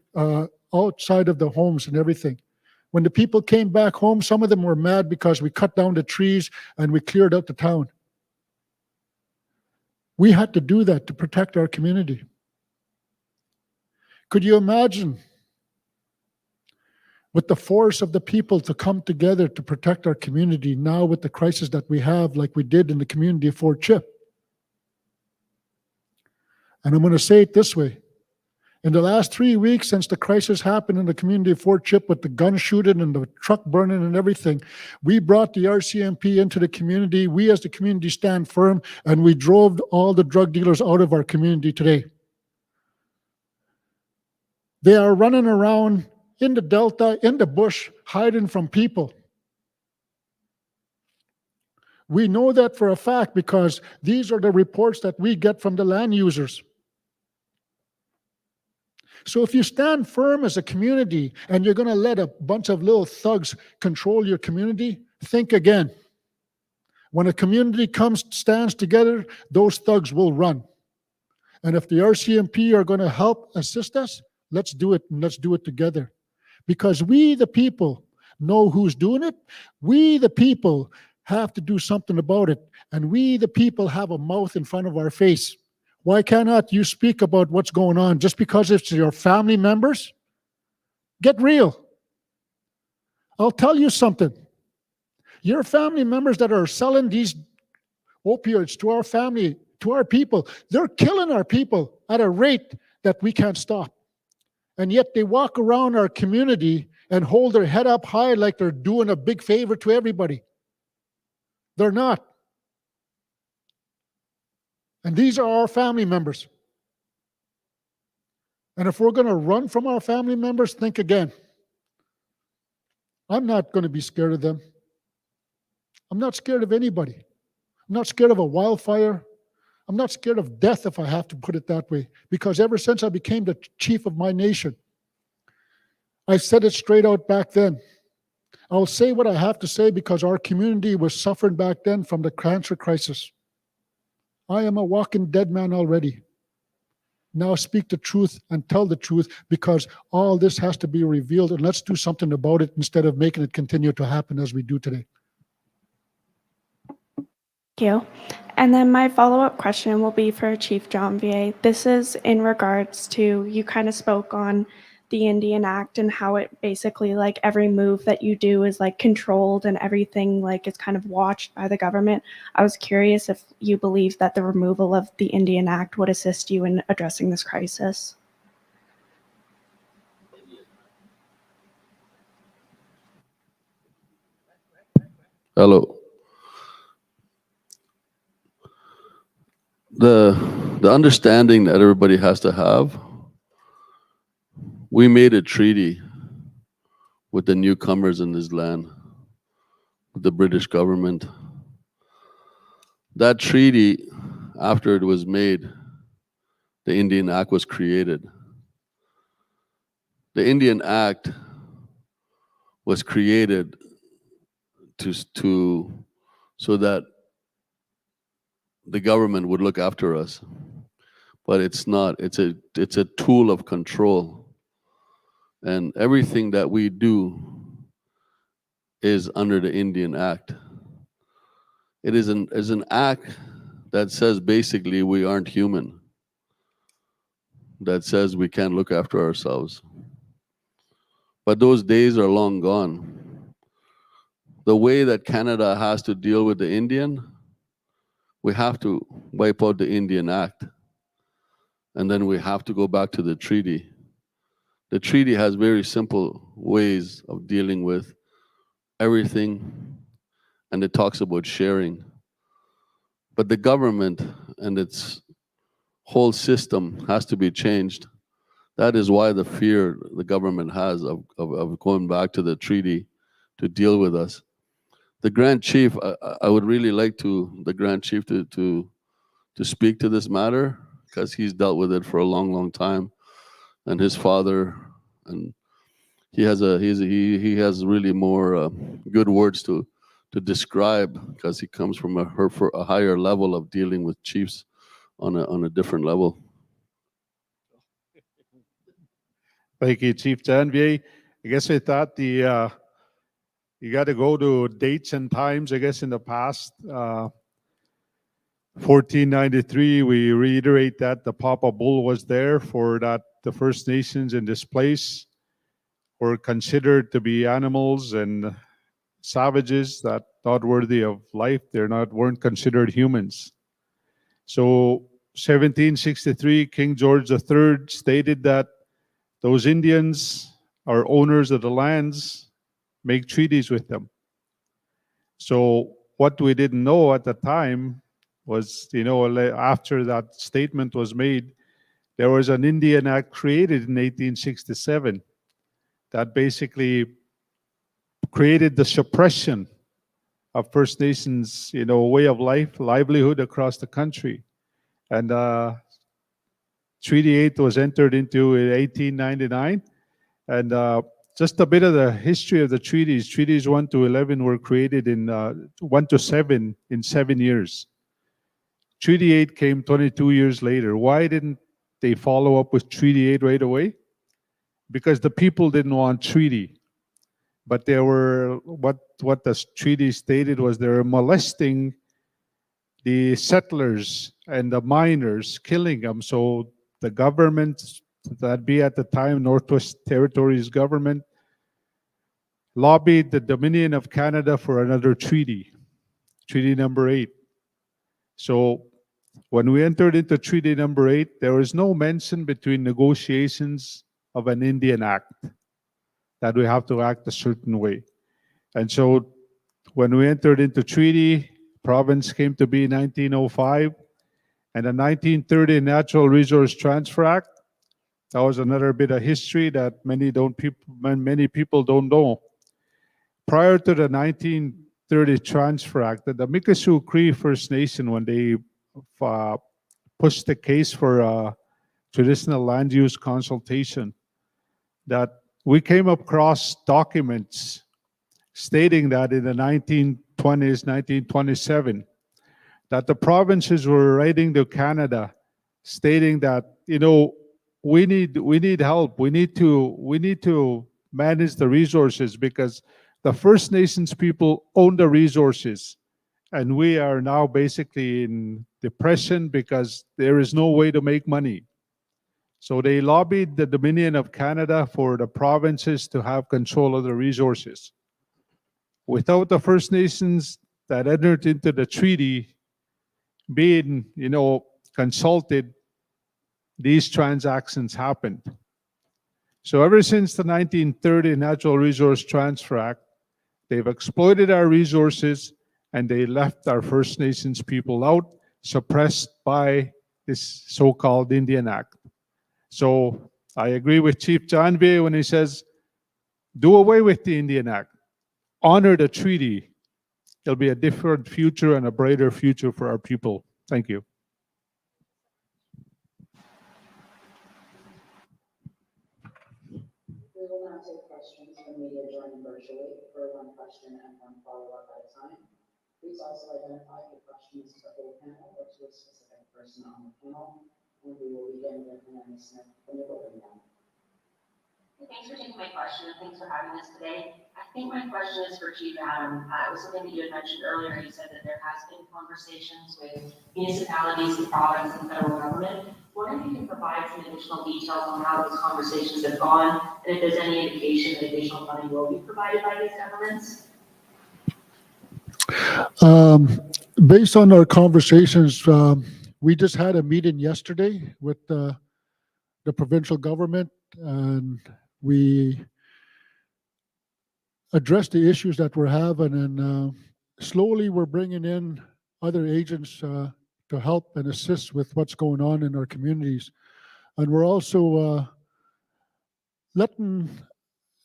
outside of the homes and everything. When the people came back home, some of them were mad because we cut down the trees and we cleared out the town. We had to do that to protect our community. Could you imagine with the force of the people to come together to protect our community now with the crisis that we have, like we did in the community of Fort Chip? And I'm going to say it this way. In the last 3 weeks since the crisis happened in the community of Fort Chip with the gun shooting and the truck burning and everything, we brought the RCMP into the community. We as the community stand firm, and we drove all the drug dealers out of our community today. They are running around in the Delta, in the bush, hiding from people. We know that for a fact because these are the reports that we get from the land users. So if you stand firm as a community and you're going to let a bunch of little thugs control your community, think again. When a community stands together, those thugs will run. And if the RCMP are going to help assist us, let's do it, and let's do it together. Because we, the people, know who's doing it. We, the people, have to do something about it. And we, the people, have a mouth in front of our face. Why cannot you speak about what's going on just because it's your family members? Get real. I'll tell you something. Your family members that are selling these opioids to our family, to our people, they're killing our people at a rate that we can't stop. And yet they walk around our community and hold their head up high like they're doing a big favor to everybody. They're not. And these are our family members. And if we're going to run from our family members, think again. I'm not going to be scared of them. I'm not scared of anybody. I'm not scared of a wildfire. I'm not scared of death, if I have to put it that way, because ever since I became the chief of my nation, I said it straight out back then. I'll say what I have to say because our community was suffering back then from the cancer crisis. I am a walking dead man already. Now speak the truth and tell the truth, because all this has to be revealed, and let's do something about it instead of making it continue to happen as we do today. Thank you. And then my follow-up question will be for Chief Janvier. This is in regards to, you kind of spoke on the Indian Act and how it basically, like, every move that you do is like controlled and everything, like, it's kind of watched by the government. I was curious if you believe that the removal of the Indian Act would assist you in addressing this crisis. Hello. The understanding that everybody has to have, we made a treaty with the newcomers in this land, with the British government. That treaty, after it was made, the Indian Act was created. The Indian Act was created so that the government would look after us, but it's not. It's a tool of control. And everything that we do is under the Indian Act. It is an act that says basically we aren't human, that says we can't look after ourselves. But those days are long gone. The way that Canada has to deal with the Indian, we have to wipe out the Indian Act, and then we have to go back to the treaty. The treaty has very simple ways of dealing with everything, and it talks about sharing. But the government and its whole system has to be changed. That is why the fear the government has of going back to the treaty to deal with us. The Grand Chief, I would really like the Grand Chief to speak to this matter, because he's dealt with it for a long, long time. And his father, and he has really more good words to describe, because he comes from a higher level of dealing with chiefs on a different level. Thank you, Chief Janvier. I guess I thought you got to go to dates and times. I guess in the past, 1493, we reiterate that the Papa Bull was there for that the First Nations in this place were considered to be animals and savages that not worthy of life. Weren't considered humans. So 1763, King George III stated that those Indians are owners of the lands, make treaties with them. So what we didn't know at the time was, after that statement was made, there was an Indian Act created in 1867 that basically created the suppression of First Nations, way of life, livelihood across the country. And Treaty 8 was entered into in 1899. And just a bit of the history of the treaties. Treaties 1 to 11 were created in 1 to 7 in 7 years. Treaty 8 came 22 years later. Why didn't they follow up with Treaty 8 right away? Because the people didn't want treaty. But they were, what the treaty stated was they were molesting the settlers and the miners, killing them. So the government, that be at the time Northwest Territories government, lobbied the Dominion of Canada for another treaty, Treaty number 8. So when we entered into Treaty number 8, there was no mention between negotiations of an Indian Act that we have to act a certain way. And so when we entered into treaty, province came to be 1905, and the 1930 Natural Resource Transfer Act, that was another bit of history that many people don't know. Prior to the 1930 Transfer Act, the Mikisew Cree First Nation, when they pushed the case for traditional land use consultation, that we came across documents stating that in the 1920s, 1927, that the provinces were writing to Canada, stating that we need help. We need to manage the resources because the First Nations people own the resources, and we are now basically in depression because there is no way to make money. So they lobbied the Dominion of Canada for the provinces to have control of the resources. Without the First Nations that entered into the treaty being, consulted, these transactions happened. So ever since the 1930 Natural Resource Transfer Act, they've exploited our resources and they left our First Nations people out, suppressed by this so-called Indian Act. So I agree with Chief Janvier when he says, do away with the Indian Act, honor the treaty. There'll be a different future and a brighter future for our people. Thank you. We will now take questions from media joining virtually for one question and one follow-up at a time. Please also identify if your question is to the whole panel or to a specific person on the panel. And we will begin with Amanda Smith from the voting room. Thanks for taking my question and thanks for having us today. I think my question is for Chief Adam. It was something that you had mentioned earlier. You said that there has been conversations with municipalities, the province, and federal government. Wondering if you can provide some additional details on how those conversations have gone and if there's any indication that additional funding will be provided by these governments. Based on our conversations, we just had a meeting yesterday with the provincial government, and we addressed the issues that we're having, and slowly we're bringing in other agents to help and assist with what's going on in our communities. And we're also letting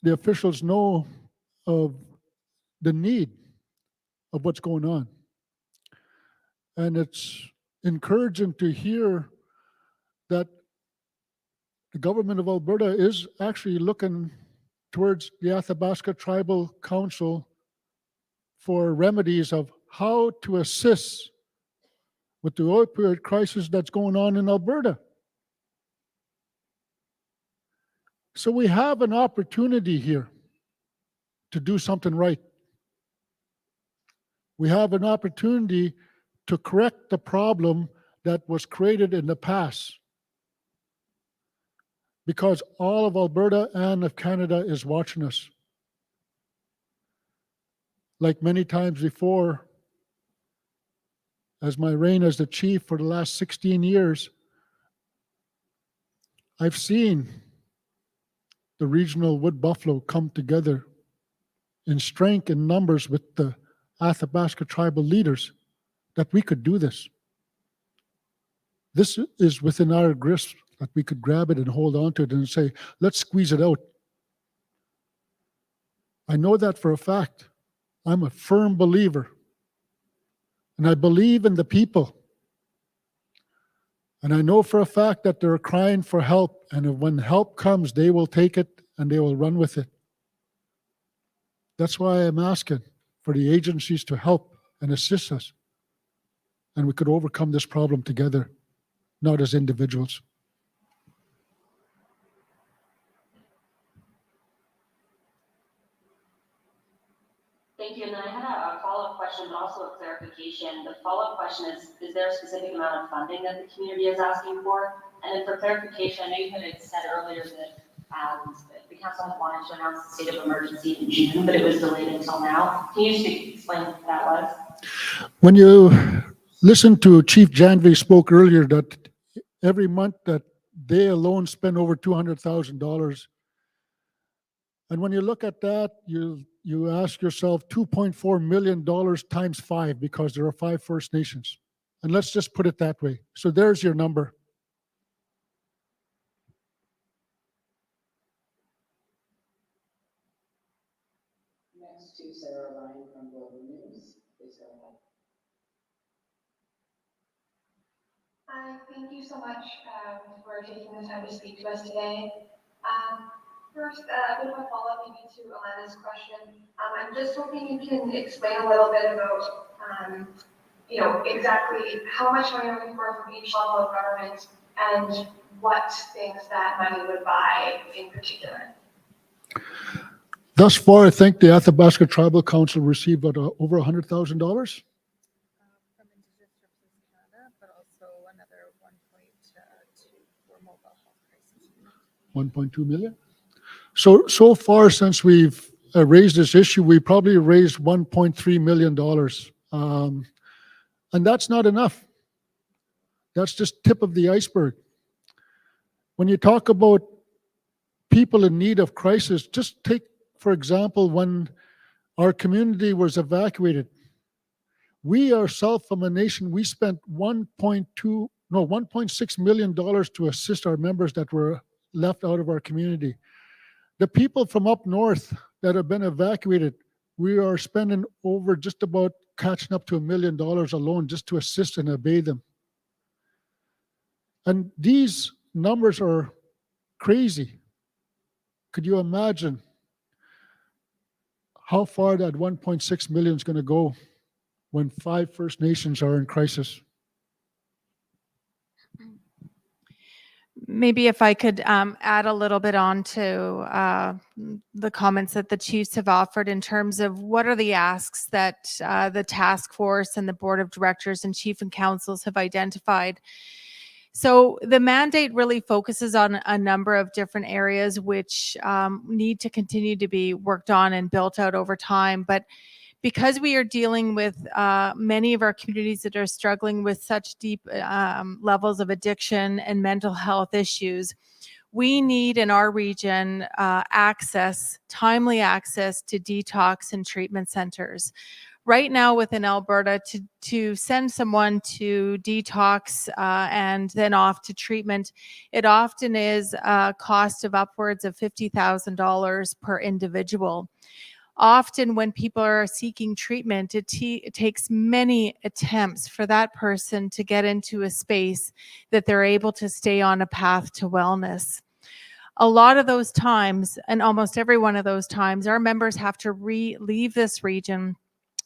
the officials know of the need of what's going on. And it's encouraging to hear that the government of Alberta is actually looking towards the Athabasca Tribal Council for remedies of how to assist with the opioid crisis that's going on in Alberta. So we have an opportunity here to do something right. We have an opportunity to correct the problem that was created in the past, because all of Alberta and of Canada is watching us. Like many times before, as my reign as the chief for the last 16 years, I've seen the regional wood buffalo come together in strength and numbers with the Athabasca tribal leaders, that we could do this. This is within our grasp, that we could grab it and hold on to it and say, let's squeeze it out. I know that for a fact. I'm a firm believer. And I believe in the people. And I know for a fact that they're crying for help. And when help comes, they will take it and they will run with it. That's why I'm asking for the agencies to help and assist us. And we could overcome this problem together, not as individuals. Thank you. And then I had a follow-up question, but also a clarification. The follow-up question is there a specific amount of funding that the community is asking for? And then for clarification, I know you had said earlier that the council had wanted to announce the state of emergency in June, but it was delayed until now. Can you just explain what that was? When you listen to Chief Janvey spoke earlier that every month that they alone spend over $200,000. And when you look at that, you ask yourself $2.4 million times 5, because there are 5 First Nations. And let's just put it that way. So there's your number. Next to Sarah Ryan from Global News. Please go ahead. Hi, thank you so much for taking the time to speak to us today. First, a bit of a follow-up maybe to Alana's question. I'm just hoping you can explain a little bit about, exactly how much money you're looking for from each level of government and what things that money would buy in particular. Thus far, I think the Athabasca Tribal Council received over $100,000. From Indigenous Services Canada, but also another 1.2 for mobile health crisis. 1.2 million. So far, since we've raised this issue, we probably raised $1.3 million. And that's not enough. That's just tip of the iceberg. When you talk about people in need of crisis, just take, for example, when our community was evacuated, we ourselves from a nation, we spent $1.6 million to assist our members that were left out of our community. The people from up north that have been evacuated, we are spending over just about catching up to $1 million alone just to assist and obey them. And these numbers are crazy. Could you imagine how far that 1.6 million is going to go when 5 First Nations are in crisis? Maybe if I could add a little bit on to the comments that the chiefs have offered in terms of what are the asks that the task force and the board of directors and chief and councils have identified. So the mandate really focuses on a number of different areas which need to continue to be worked on and built out over time. But because we are dealing with many of our communities that are struggling with such deep levels of addiction and mental health issues, we need in our region timely access to detox and treatment centers. Right now within Alberta, to send someone to detox and then off to treatment, it often is a cost of upwards of $50,000 per individual. Often when people are seeking treatment, it takes many attempts for that person to get into a space that they're able to stay on a path to wellness. A lot of those times, and almost every one of those times, our members have to leave this region.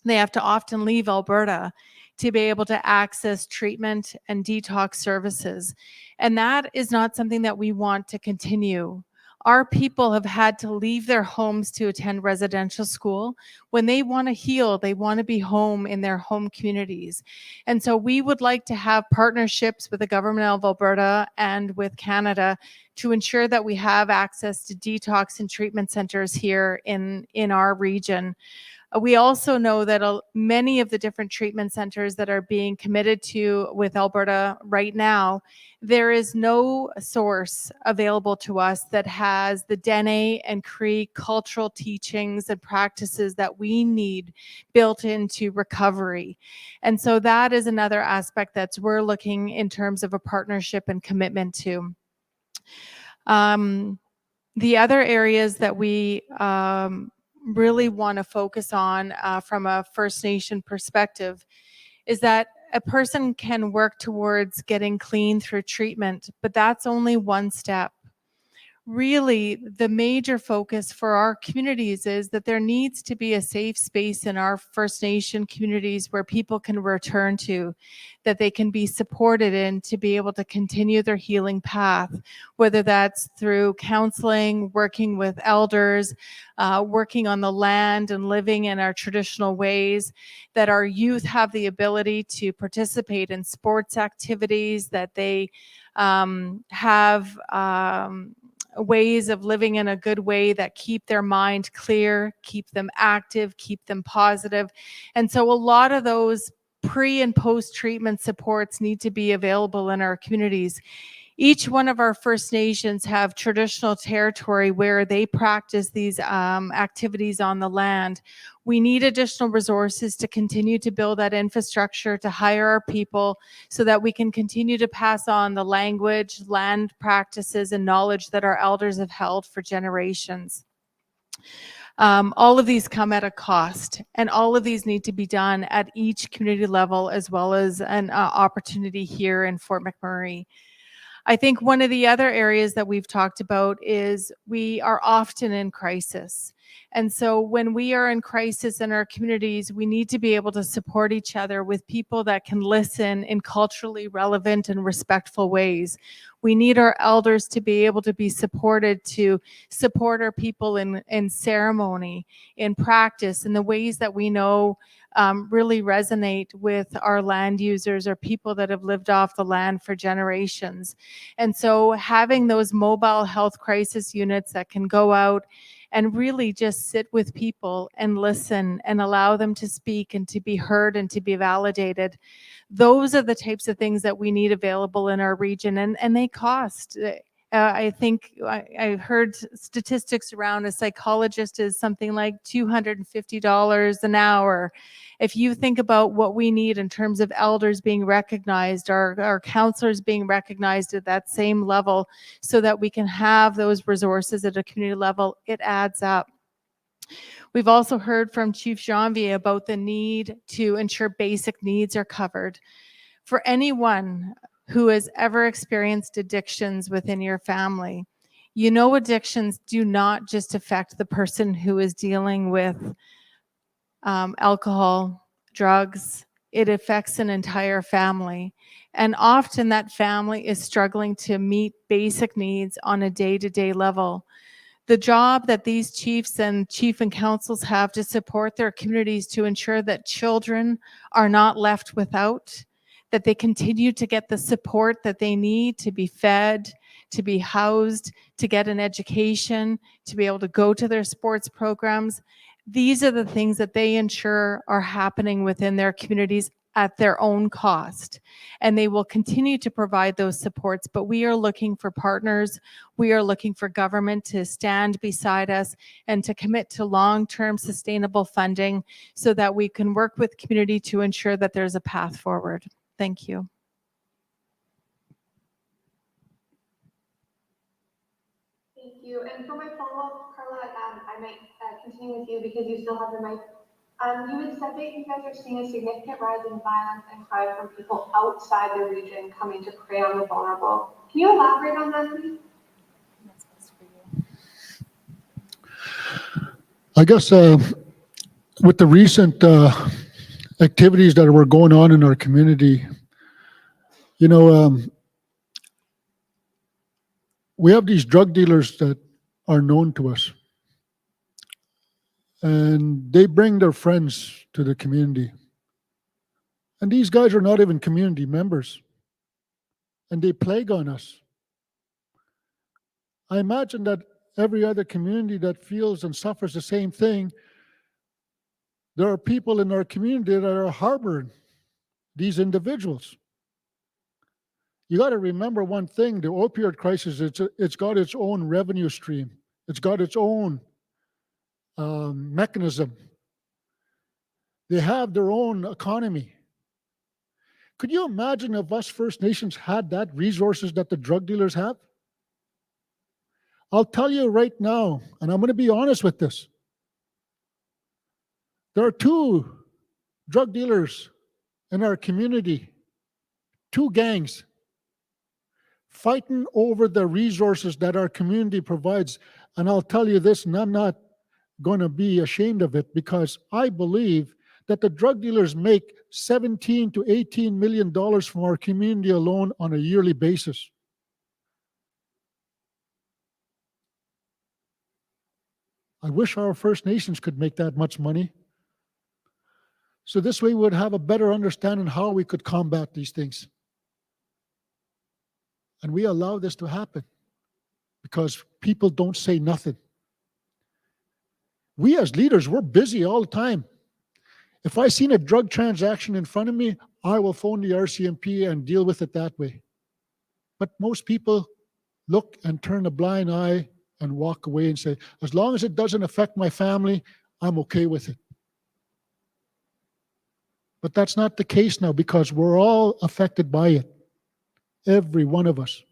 They have to often leave Alberta to be able to access treatment and detox services. And that is not something that we want to continue. Our people have had to leave their homes to attend residential school. When they want to heal, they want to be home in their home communities. And so we would like to have partnerships with the government of Alberta and with Canada to ensure that we have access to detox and treatment centers here in our region. We also know that many of the different treatment centers that are being committed to with Alberta right now, there is no source available to us that has the Dene and Cree cultural teachings and practices that we need built into recovery. And so that is another aspect that we're looking in terms of a partnership and commitment to. The other areas that we really want to focus on from a First Nation perspective is that a person can work towards getting clean through treatment, but that's only one step. Really, the major focus for our communities is that there needs to be a safe space in our First Nation communities where people can return to, that they can be supported in to be able to continue their healing path, whether that's through counseling, working with elders, working on the land and living in our traditional ways, that our youth have the ability to participate in sports activities, that they have ways of living in a good way that keep their mind clear, keep them active, keep them positive. And so a lot of those pre and post treatment supports need to be available in our communities. Each one of our First Nations have traditional territory where they practice these activities on the land. We need additional resources to continue to build that infrastructure, to hire our people so that we can continue to pass on the language, land practices, and knowledge that our elders have held for generations. All of these come at a cost, and all of these need to be done at each community level as well as an opportunity here in Fort McMurray. I think one of the other areas that we've talked about is we are often in crisis. And so when we are in crisis in our communities, we need to be able to support each other with people that can listen in culturally relevant and respectful ways. We need our elders to be able to be supported to support our people in ceremony, in practice, in the ways that we know really resonate with our land users or people that have lived off the land for generations. And so having those mobile health crisis units that can go out and really just sit with people and listen and allow them to speak and to be heard and to be validated. Those are the types of things that we need available in our region, and they cost. I think I heard statistics around a psychologist is something like $250 an hour. If you think about what we need in terms of elders being recognized, our counselors being recognized at that same level so that we can have those resources at a community level, it adds up. We've also heard from Chief Janvier about the need to ensure basic needs are covered. For anyone who has ever experienced addictions within your family, you know addictions do not just affect the person who is dealing with alcohol, drugs. It affects an entire family. And often that family is struggling to meet basic needs on a day-to-day level. The job that these chiefs and councils have to support their communities to ensure that children are not left without, that they continue to get the support that they need to be fed, to be housed, to get an education, to be able to go to their sports programs. These are the things that they ensure are happening within their communities at their own cost. And they will continue to provide those supports, but we are looking for partners. We are looking for government to stand beside us and to commit to long-term sustainable funding so that we can work with community to ensure that there's a path forward. Thank you. Thank you. And for my follow-up, Carla, I might continue with you because you still have the mic. You had said that you guys are seeing a significant rise in violence and crime from people outside the region coming to prey on the vulnerable. Can you elaborate on that, please? I guess with the recent activities that were going on in our community. You know, we have these drug dealers that are known to us, and they bring their friends to the community. And these guys are not even community members, and they plague on us. I imagine that every other community that feels and suffers the same thing, there are people in our community that are harboring these individuals. You got to remember one thing: the opioid crisis, it's got its own revenue stream. It's got its own mechanism. They have their own economy. Could you imagine if us First Nations had that resources that the drug dealers have? I'll tell you right now, and I'm going to be honest with this. There are 2 drug dealers in our community, 2 gangs, fighting over the resources that our community provides. And I'll tell you this, and I'm not going to be ashamed of it, because I believe that the drug dealers make $17 to $18 million from our community alone on a yearly basis. I wish our First Nations could make that much money. So this way we would have a better understanding how we could combat these things. And we allow this to happen because people don't say nothing. We as leaders, we're busy all the time. If I seen a drug transaction in front of me, I will phone the RCMP and deal with it that way. But most people look and turn a blind eye and walk away and say, as long as it doesn't affect my family, I'm okay with it. But that's not the case now, because we're all affected by it. Every one of us.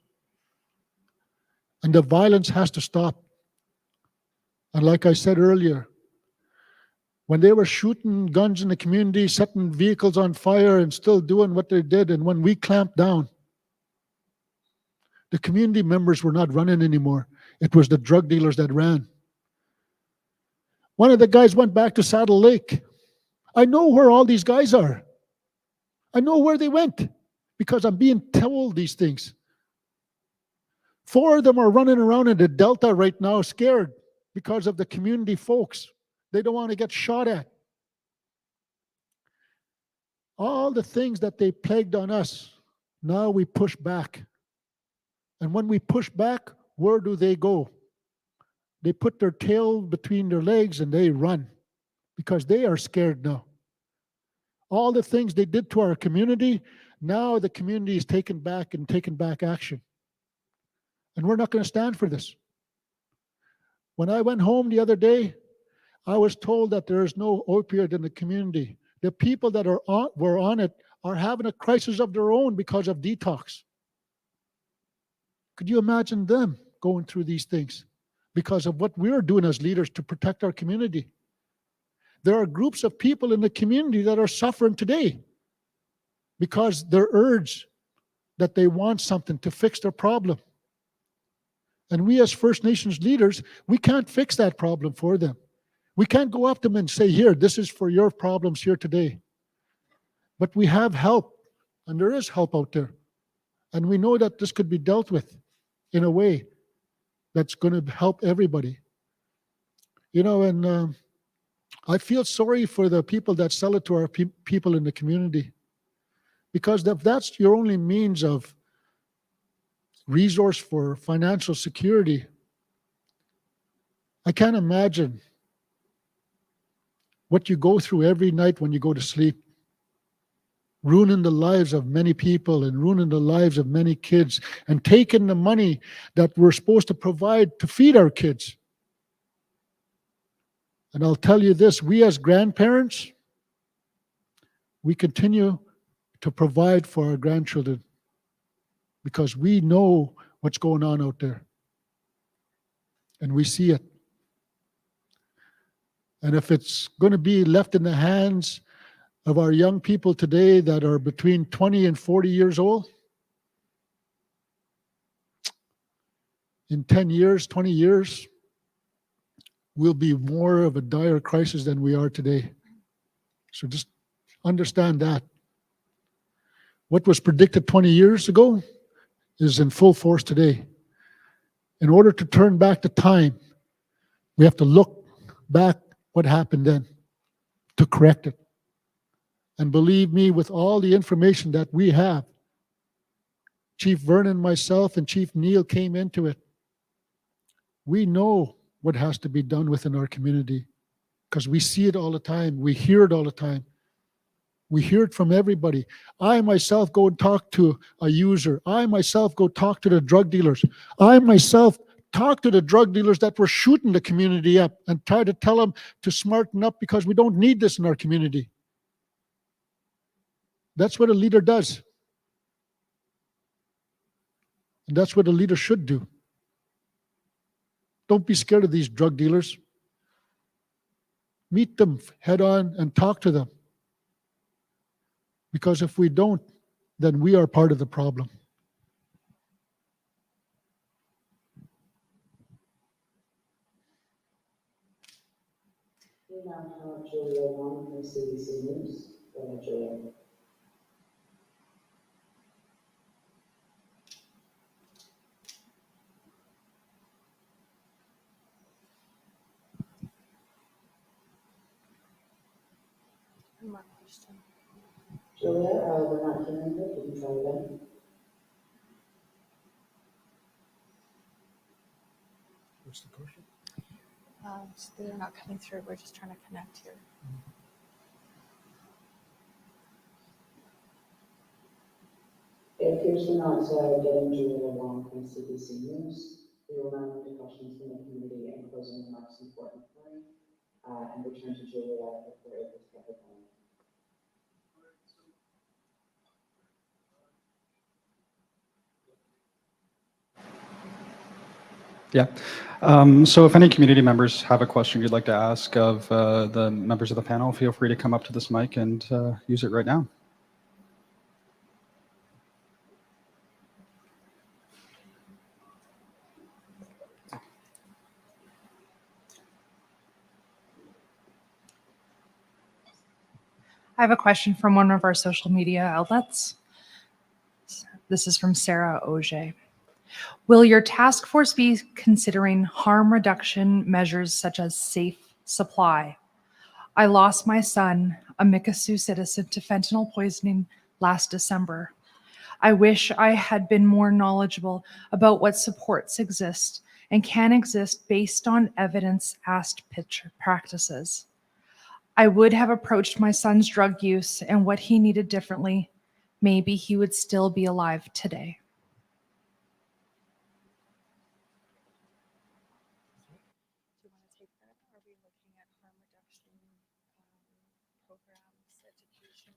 And the violence has to stop. And like I said earlier, when they were shooting guns in the community, setting vehicles on fire and still doing what they did, and when we clamped down, the community members were not running anymore. It was the drug dealers that ran. One of the guys went back to Saddle Lake. I know where all these guys are. I know where they went because I'm being told these things. 4 of them are running around in the Delta right now scared because of the community folks. They don't want to get shot at. All the things that they plagued on us, now we push back. And when we push back, where do they go? They put their tail between their legs and they run because they are scared now. All the things they did to our community, now the community is taking back action. And we're not going to stand for this. When I went home the other day, I was told that there is no opioid in the community. The people that were on it are having a crisis of their own because of detox. Could you imagine them going through these things because of what we're doing as leaders to protect our community? There are groups of people in the community that are suffering today because their urge that they want something to fix their problem. And we as First Nations leaders, we can't fix that problem for them. We can't go up to them and say, here, this is for your problems here today. But we have help, and there is help out there. And we know that this could be dealt with in a way that's going to help everybody. You know, and I feel sorry for the people that sell it to our people in the community. Because if that's your only means of resource for financial security, I can't imagine what you go through every night when you go to sleep, ruining the lives of many people and ruining the lives of many kids and taking the money that we're supposed to provide to feed our kids. And I'll tell you this, we as grandparents, we continue to provide for our grandchildren because we know what's going on out there. And we see it. And if it's going to be left in the hands of our young people today that are between 20 and 40 years old, in 10 years, 20 years, we'll be more of a dire crisis than we are today. So just understand that. What was predicted 20 years ago is in full force today. In order to turn back the time, we have to look back what happened then to correct it. And believe me, with all the information that we have, Chief Vernon, myself, and Chief Neil came into it. We know what has to be done within our community because we see it all the time. We hear it all the time. We hear it from everybody. I myself go and talk to a user. I myself go talk to the drug dealers. I myself talk to the drug dealers that were shooting the community up and try to tell them to smarten up because we don't need this in our community. That's what a leader does. And that's what a leader should do. Don't be scared of these drug dealers. Meet them head on and talk to them. Because if we don't, then we are part of the problem. We now have Julia Wong from CBC News. Go ahead, Julia. Julia, we're not hearing you. Can you try again? What's the question? So they're not coming through. We're just trying to connect here. It appears we're not getting Julia Wong from CBC News. We will now move to questions from the community and closing remarks in Fort McMurray, and return to Julia if we're able to get her going. Yeah. So if any community members have a question you'd like to ask of the members of the panel, feel free to come up to this mic and use it right now. I have a question from one of our social media outlets. This is from Sarah Auger. Will your task force be considering harm reduction measures such as safe supply? I lost my son, a Mikisew citizen, to fentanyl poisoning last December. I wish I had been more knowledgeable about what supports exist and can exist based on evidence-asked practices. I would have approached my son's drug use and what he needed differently. Maybe he would still be alive today. Do you want to take that? Are we looking at harm reduction programs, education?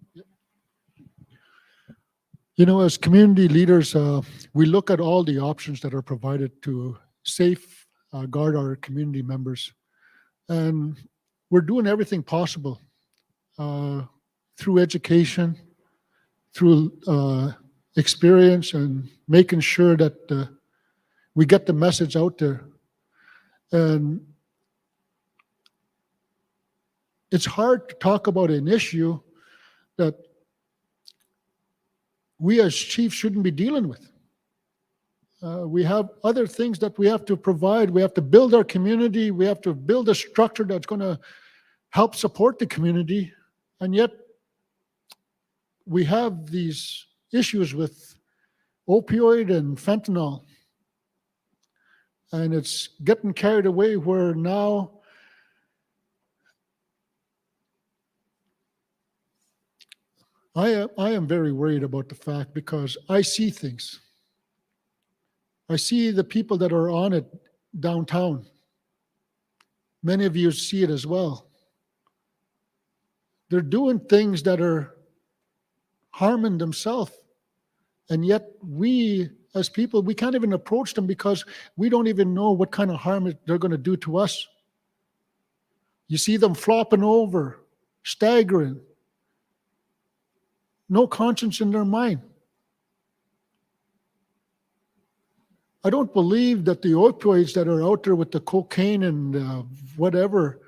You know, as community leaders, we look at all the options that are provided to safeguard our community members. And we're doing everything possible through education, through experience, and making sure that we get the message out there. And it's hard to talk about an issue that we as chiefs shouldn't be dealing with. We have other things that we have to provide. We have to build our community. We have to build a structure that's going to help support the community. And yet we have these issues with opioid and fentanyl. And it's getting carried away where now I am very worried about the fact because I see things. I see the people that are on it downtown. Many of you see it as well. They're doing things that are harming themselves. And yet we, as people, we can't even approach them because we don't even know what kind of harm they're going to do to us. You see them flopping over, staggering. No conscience in their mind. I don't believe that the opioids that are out there with the cocaine and whatever,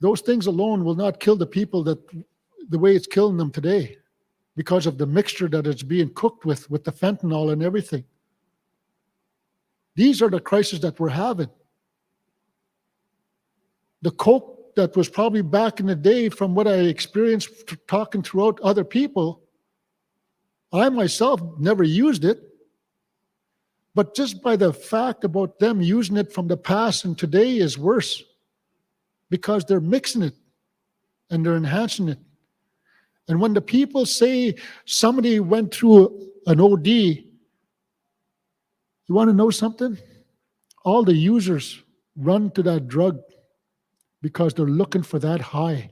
those things alone will not kill the people that the way it's killing them today because of the mixture that it's being cooked with the fentanyl and everything. These are the crises that we're having. The coke that was probably back in the day, from what I experienced talking throughout other people, I myself never used it. But just by the fact about them using it from the past and today is worse because they're mixing it and they're enhancing it. And when the people say somebody went through an OD, you want to know something? All the users run to that drug because they're looking for that high.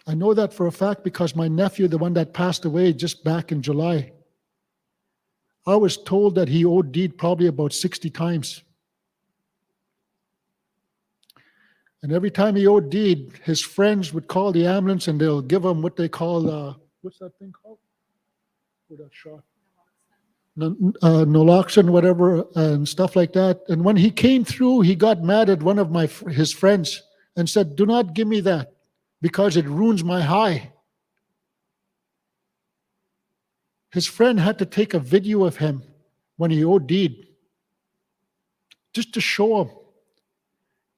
I know that for a fact because my nephew, the one that passed away just back in July, I was told that he OD'd probably about 60 times. And every time he OD'd, his friends would call the ambulance and they'll give him what they call, what's that thing called? For that shot. Naloxone, whatever, and stuff like that. And when he came through, he got mad at one of his friends and said, "Do not give me that because it ruins my high." His friend had to take a video of him when he OD'd just to show him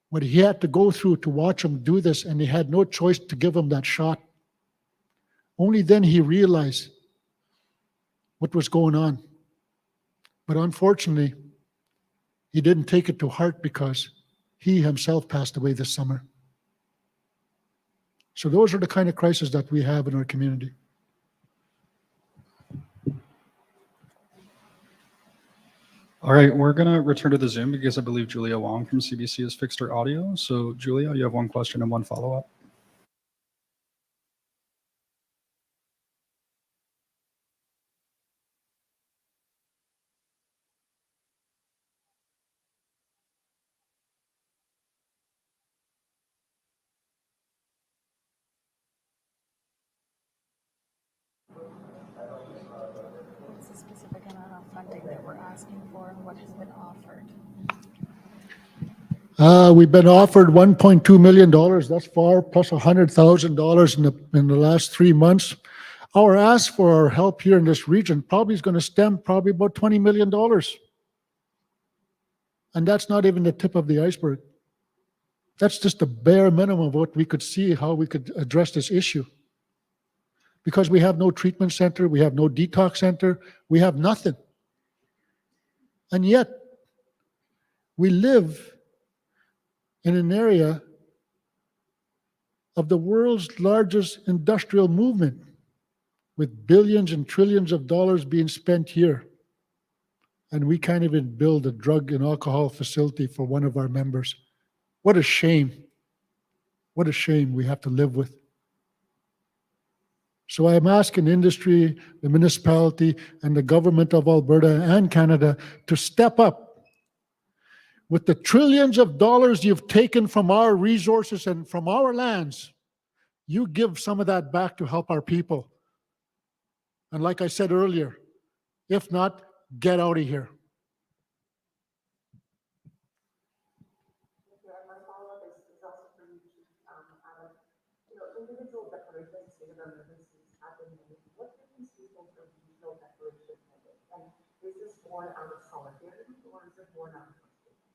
what he had to go through to watch him do this, and he had no choice to give him that shot. Only then he realized what was going on. But unfortunately, he didn't take it to heart because he himself passed away this summer. So those are the kind of crises that we have in our community. All right, we're going to return to the Zoom because I believe Julia Wong from CBC has fixed her audio. So Julia, you have one question and one follow-up. What's the specific amount of funding that we're asking for and what has been offered? We've been offered $1.2 million thus far, plus $100,000 in the last 3 months. Our ask for our help here in this region probably is going to stem probably about $20 million. And that's not even the tip of the iceberg. That's just the bare minimum of what we could see, how we could address this issue. Because we have no treatment center, we have no detox center, we have nothing. And yet, we live in an area of the world's largest industrial movement, with billions and trillions of dollars being spent here. And we can't even build a drug and alcohol facility for one of our members. What a shame. What a shame we have to live with. So I'm asking industry, the municipality, and the government of Alberta and Canada to step up. With the trillions of dollars you've taken from our resources and from our lands, you give some of that back to help our people. And like I said earlier, if not, get out of here. Individual declarations, state of emergencies have been made. What difference do you think the regional declaration can make? And is this born out of solidarity or is it born out of frustration?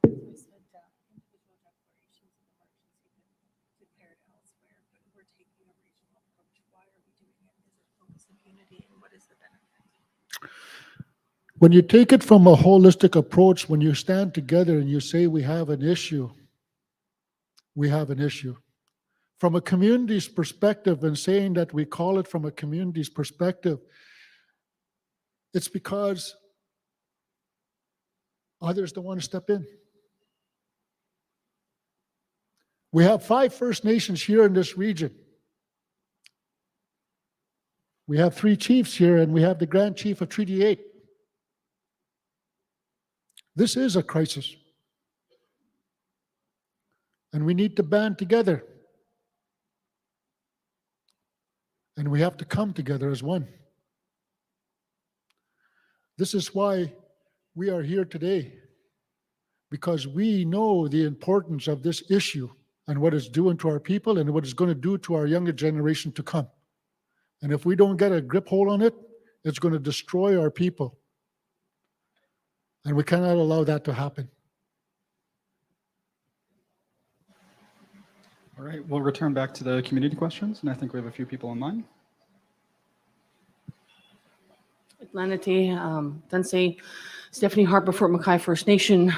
We said individual declarations of emergency been declared elsewhere, but we're taking a regional approach. Why are we doing it? Is it focusing unity and what is the benefit? When you take it from a holistic approach, when you stand together and you say we have an issue, we have an issue. From a community's perspective, and saying that we call it from a community's perspective, it's because others don't want to step in. We have 5 First Nations here in this region. We have 3 chiefs here, and we have the Grand Chief of Treaty 8. This is a crisis. And we need to band together. And we have to come together as one. This is why we are here today, because we know the importance of this issue and what it's doing to our people and what it's going to do to our younger generation to come. And if we don't get a grip hold on it, it's going to destroy our people. And we cannot allow that to happen. All right, we'll return back to the community questions, and I think we have a few people in line. Lanate, Dunsey, Stephanie Harper, Fort McKay First Nation,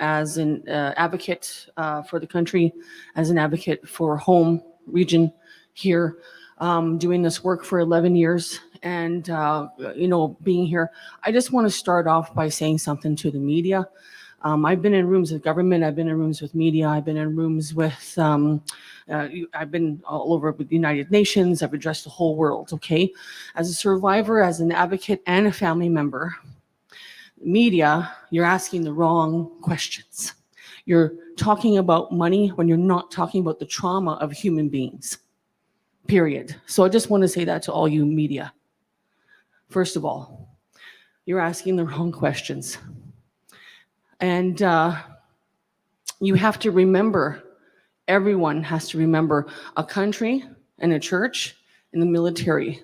as an advocate for the country, as an advocate for home region here, doing this work for 11 years and, being here. I just want to start off by saying something to the media. I've been in rooms with government, I've been in rooms with media, I've been in rooms with, I've been all over with the United Nations, I've addressed the whole world, okay? As a survivor, as an advocate, and a family member, media, you're asking the wrong questions. You're talking about money when you're not talking about the trauma of human beings, period. So I just want to say that to all you media. First of all, you're asking the wrong questions. And you have to remember, everyone has to remember, a country and a church and the military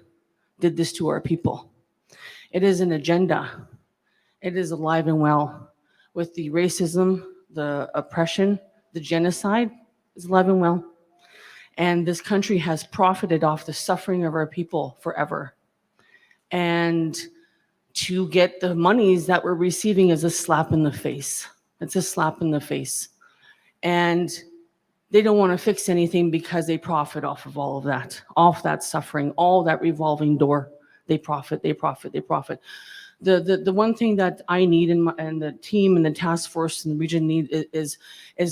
did this to our people. It is an agenda. It is alive and well. With the racism, the oppression, the genocide, is alive and well. And this country has profited off the suffering of our people forever. And to get the monies that we're receiving is a slap in the face. It's a slap in the face. And they don't want to fix anything because they profit off of all of that, off that suffering, all that revolving door. They profit, they profit, they profit. The one thing that I need and the team and the task force and the region need is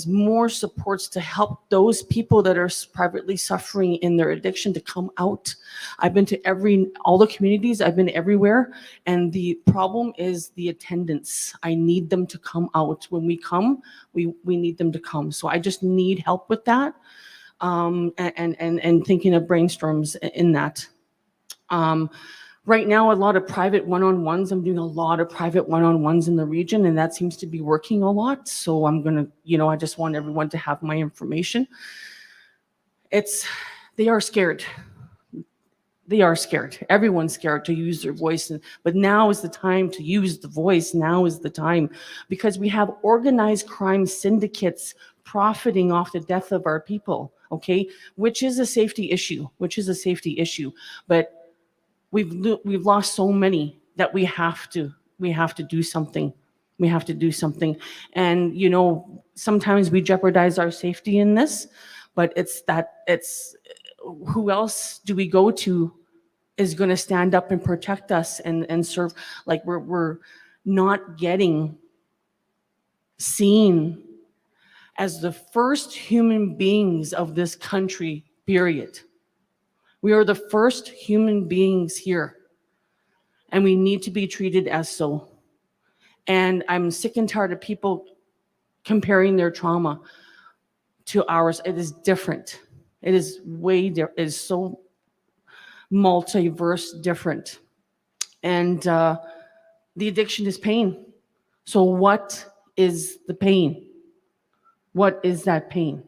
more supports to help those people that are privately suffering in their addiction to come out. I've been to all the communities, I've been everywhere, and the problem is the attendance. I need them to come out. When we come, we need them to come. So I just need help with that, and thinking of brainstorms in that. Right now, a lot of private one-on-ones. I'm doing a lot of private one-on-ones in the region, and that seems to be working a lot. So I'm going to, I just want everyone to have my information. They are scared. They are scared. Everyone's scared to use their voice. But now is the time to use the voice. Now is the time, because we have organized crime syndicates profiting off the death of our people, okay? Which is a safety issue, But we've lost so many that we have to do something. We have to do something. And sometimes we jeopardize our safety in this, but it's who else do we go to is going to stand up and protect us and serve? Like we're not getting seen as the first human beings of this country, period. We are the first human beings here, and we need to be treated as so. And I'm sick and tired of people comparing their trauma to ours. It is different. It is it is so multiverse different. And the addiction is pain. So what is the pain? What is that pain?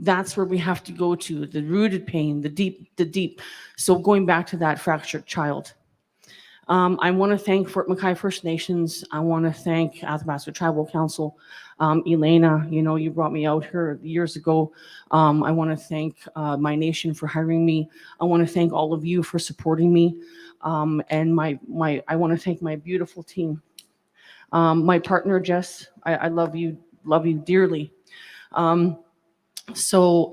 That's where we have to go to, the rooted pain, the deep. So going back to that fractured child. I want to thank Fort McKay First Nations. I want to thank Athabasca Tribal Council. Elena, you brought me out here years ago. I want to thank my nation for hiring me. I want to thank all of you for supporting me. And I want to thank my beautiful team. My partner, Jess, I love you dearly. So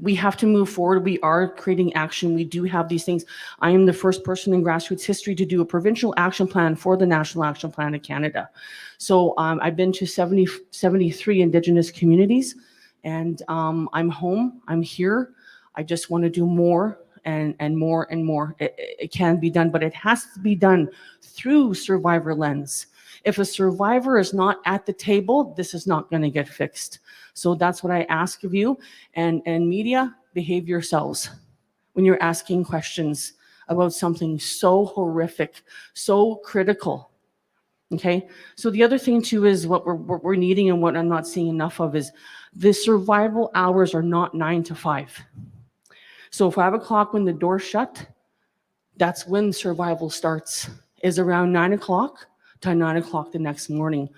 we have to move forward. We are creating action. We do have these things. I am the first person in grassroots history to do a provincial action plan for the National Action Plan of Canada. So I've been to 73 Indigenous communities, and I'm home. I'm here. I just want to do more and more and more. It can be done, but it has to be done through survivor lens. If a survivor is not at the table, this is not going to get fixed. So that's what I ask of you. And media, behave yourselves when you're asking questions about something so horrific, so critical. Okay, so the other thing too is what we're needing and what I'm not seeing enough of is the survival hours are not 9 to 5. So 5 o'clock when the door's shut, that's when survival starts, is around 9 o'clock to 9 o'clock the next morning.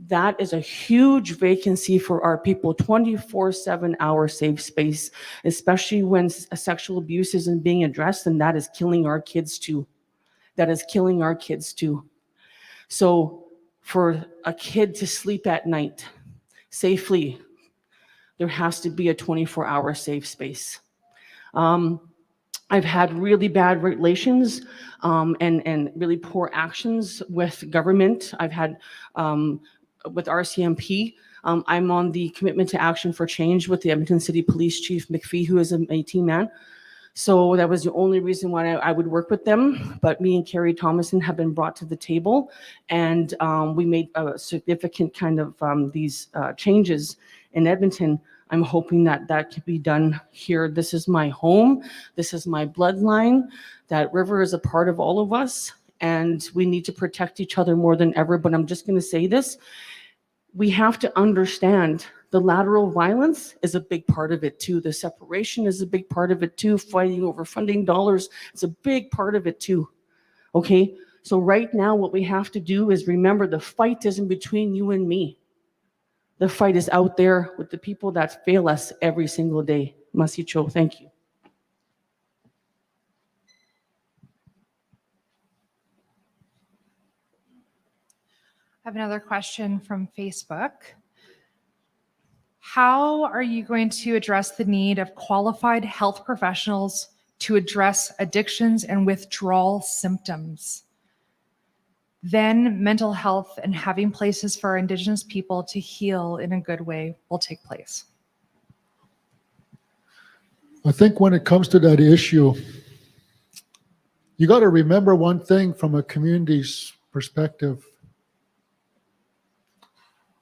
That is a huge vacancy for our people, 24/7 hour safe space, especially when sexual abuse isn't being addressed, and that is killing our kids too. That is killing our kids too. So for a kid to sleep at night safely, there has to be a 24-hour safe space. I've had really bad relations and really poor actions with government. I've had with RCMP. I'm on the Commitment to Action for Change with the Edmonton City Police Chief McPhee, who is an 18 man. So that was the only reason why I would work with them. But me and Carrie Thomason have been brought to the table, and we made a significant kind of these changes in Edmonton. I'm hoping that that can be done here. This is my home. This is my bloodline. That river is a part of all of us, and we need to protect each other more than ever. But I'm just going to say this. We have to understand the lateral violence is a big part of it too. The separation is a big part of it too. Fighting over funding dollars is a big part of it too. Okay, so right now what we have to do is remember the fight isn't between you and me. The fight is out there with the people that fail us every single day. Masicho, thank you. I have another question from Facebook. How are you going to address the need of qualified health professionals to address addictions and withdrawal symptoms? Then mental health and having places for our Indigenous people to heal in a good way will take place. I think when it comes to that issue, you got to remember one thing from a community's perspective.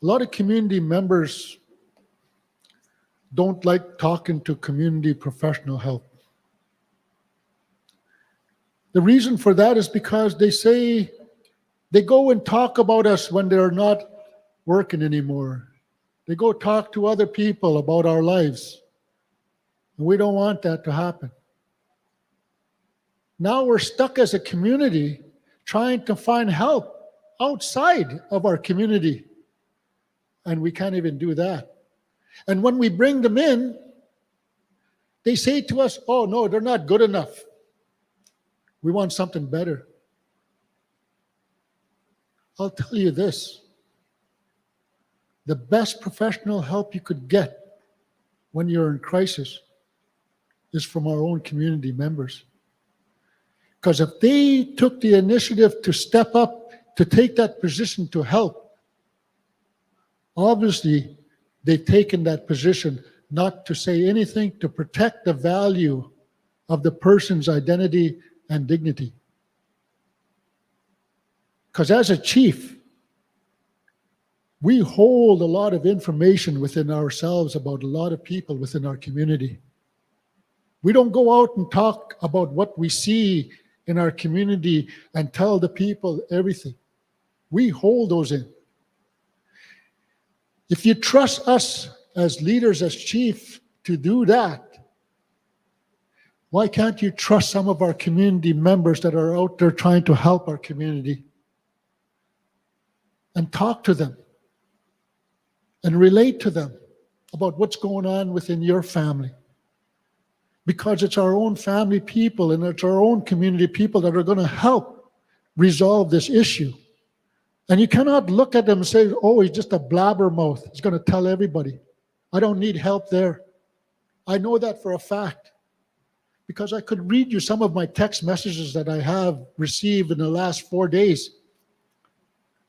A lot of community members don't like talking to community professional help. The reason for that is because they say they go and talk about us when they're not working anymore. They go talk to other people about our lives. And we don't want that to happen. Now we're stuck as a community trying to find help outside of our community. And we can't even do that. And when we bring them in, they say to us, oh, no, they're not good enough. We want something better. I'll tell you this. The best professional help you could get when you're in crisis is from our own community members. Because if they took the initiative to step up, to take that position to help, obviously, they've taken that position not to say anything, to protect the value of the person's identity and dignity. Because as a chief, we hold a lot of information within ourselves about a lot of people within our community. We don't go out and talk about what we see in our community and tell the people everything. We hold those in. If you trust us as leaders, as chief, to do that, why can't you trust some of our community members that are out there trying to help our community? And talk to them and relate to them about what's going on within your family. Because it's our own family people and it's our own community people that are going to help resolve this issue. And you cannot look at them and say, oh, he's just a blabbermouth. He's going to tell everybody. I don't need help there. I know that for a fact. Because I could read you some of my text messages that I have received in the last 4 days.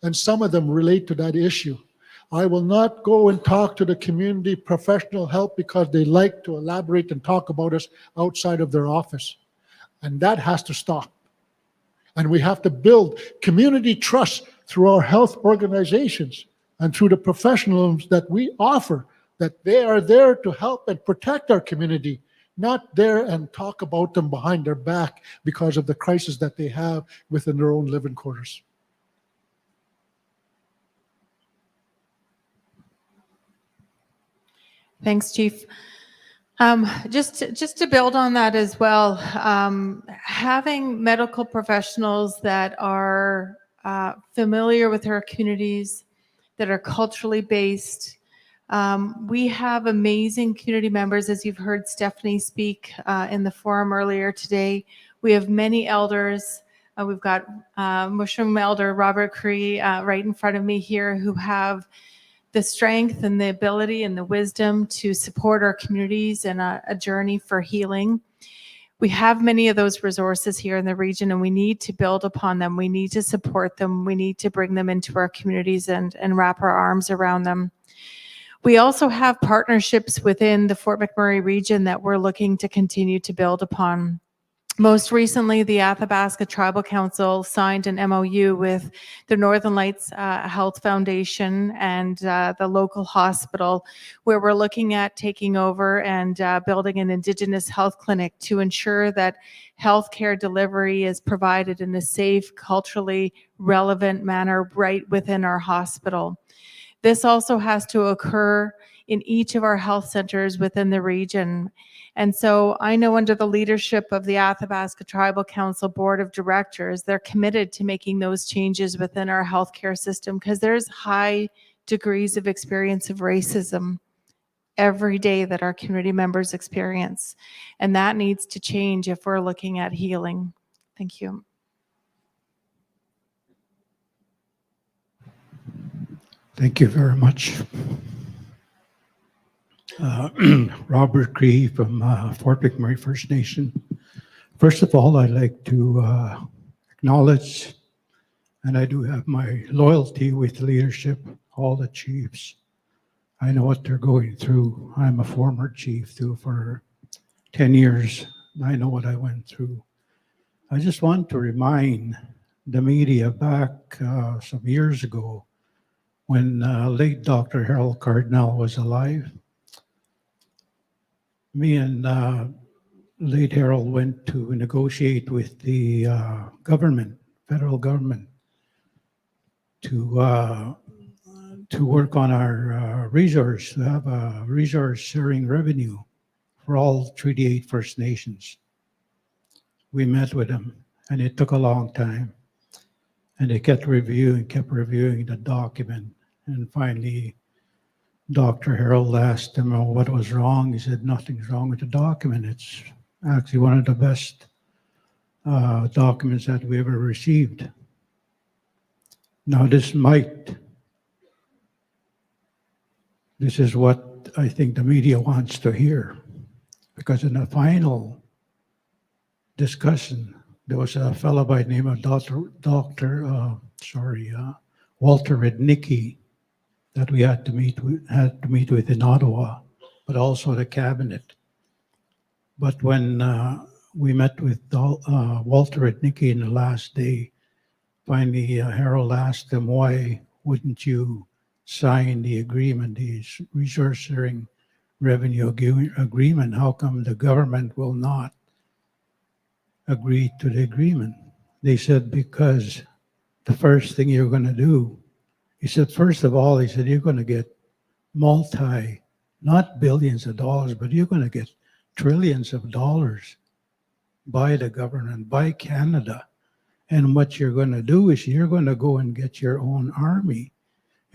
And some of them relate to that issue. I will not go and talk to the community professional help because they like to elaborate and talk about us outside of their office. And that has to stop. And we have to build community trust through our health organizations and through the professionals that we offer, that they are there to help and protect our community, not there and talk about them behind their back because of the crisis that they have within their own living quarters. Thanks, Chief. Just to build on that as well, having medical professionals that are familiar with our communities, that are culturally based. We have amazing community members, as you've heard Stephanie speak in the forum earlier today. We have many elders. We've got Mushroom Elder Robert Cree right in front of me here, who have the strength and the ability and the wisdom to support our communities in a journey for healing. We have many of those resources here in the region, and we need to build upon them. We need to support them. We need to bring them into our communities and wrap our arms around them. We also have partnerships within the Fort McMurray region that we're looking to continue to build upon. Most recently, the Athabasca Tribal Council signed an MOU with the Northern Lights Health Foundation and the local hospital, where we're looking at taking over and building an Indigenous health clinic to ensure that healthcare delivery is provided in a safe, culturally relevant manner right within our hospital. This also has to occur in each of our health centers within the region. And so I know under the leadership of the Athabasca Tribal Council Board of Directors, they're committed to making those changes within our healthcare system, because there's high degrees of experience of racism every day that our community members experience. And that needs to change if we're looking at healing. Thank you. Thank you very much. Robert Cree from Fort McMurray First Nation. First of all, I'd like to acknowledge, and I do have my loyalty with leadership, all the chiefs. I know what they're going through. I'm a former chief too for 10 years. I know what I went through. I just want to remind the media back some years ago when late Dr. Harold Cardinal was alive. Me and late Harold went to negotiate with the government, federal government, to work on our resource, to have a resource sharing revenue for all Treaty 8 First Nations. We met with them, and it took a long time. And they kept reviewing the document. And finally, Dr. Harold asked him what was wrong. He said, nothing's wrong with the document. It's actually one of the best documents that we ever received. Now, this is what I think the media wants to hear. Because in the final discussion, there was a fellow by the name of Walter Rednicki that we had to meet with in Ottawa, but also the cabinet. But when we met with Walter Rednicki in the last day, finally Harold asked him, why wouldn't you sign the agreement, the resource sharing revenue agreement? How come the government will not agree to the agreement? They said, because the first thing you're going to do, he said, first of all, he said, you're going to get not billions of dollars, but you're going to get trillions of dollars by the government, by Canada. And what you're going to do is you're going to go and get your own army,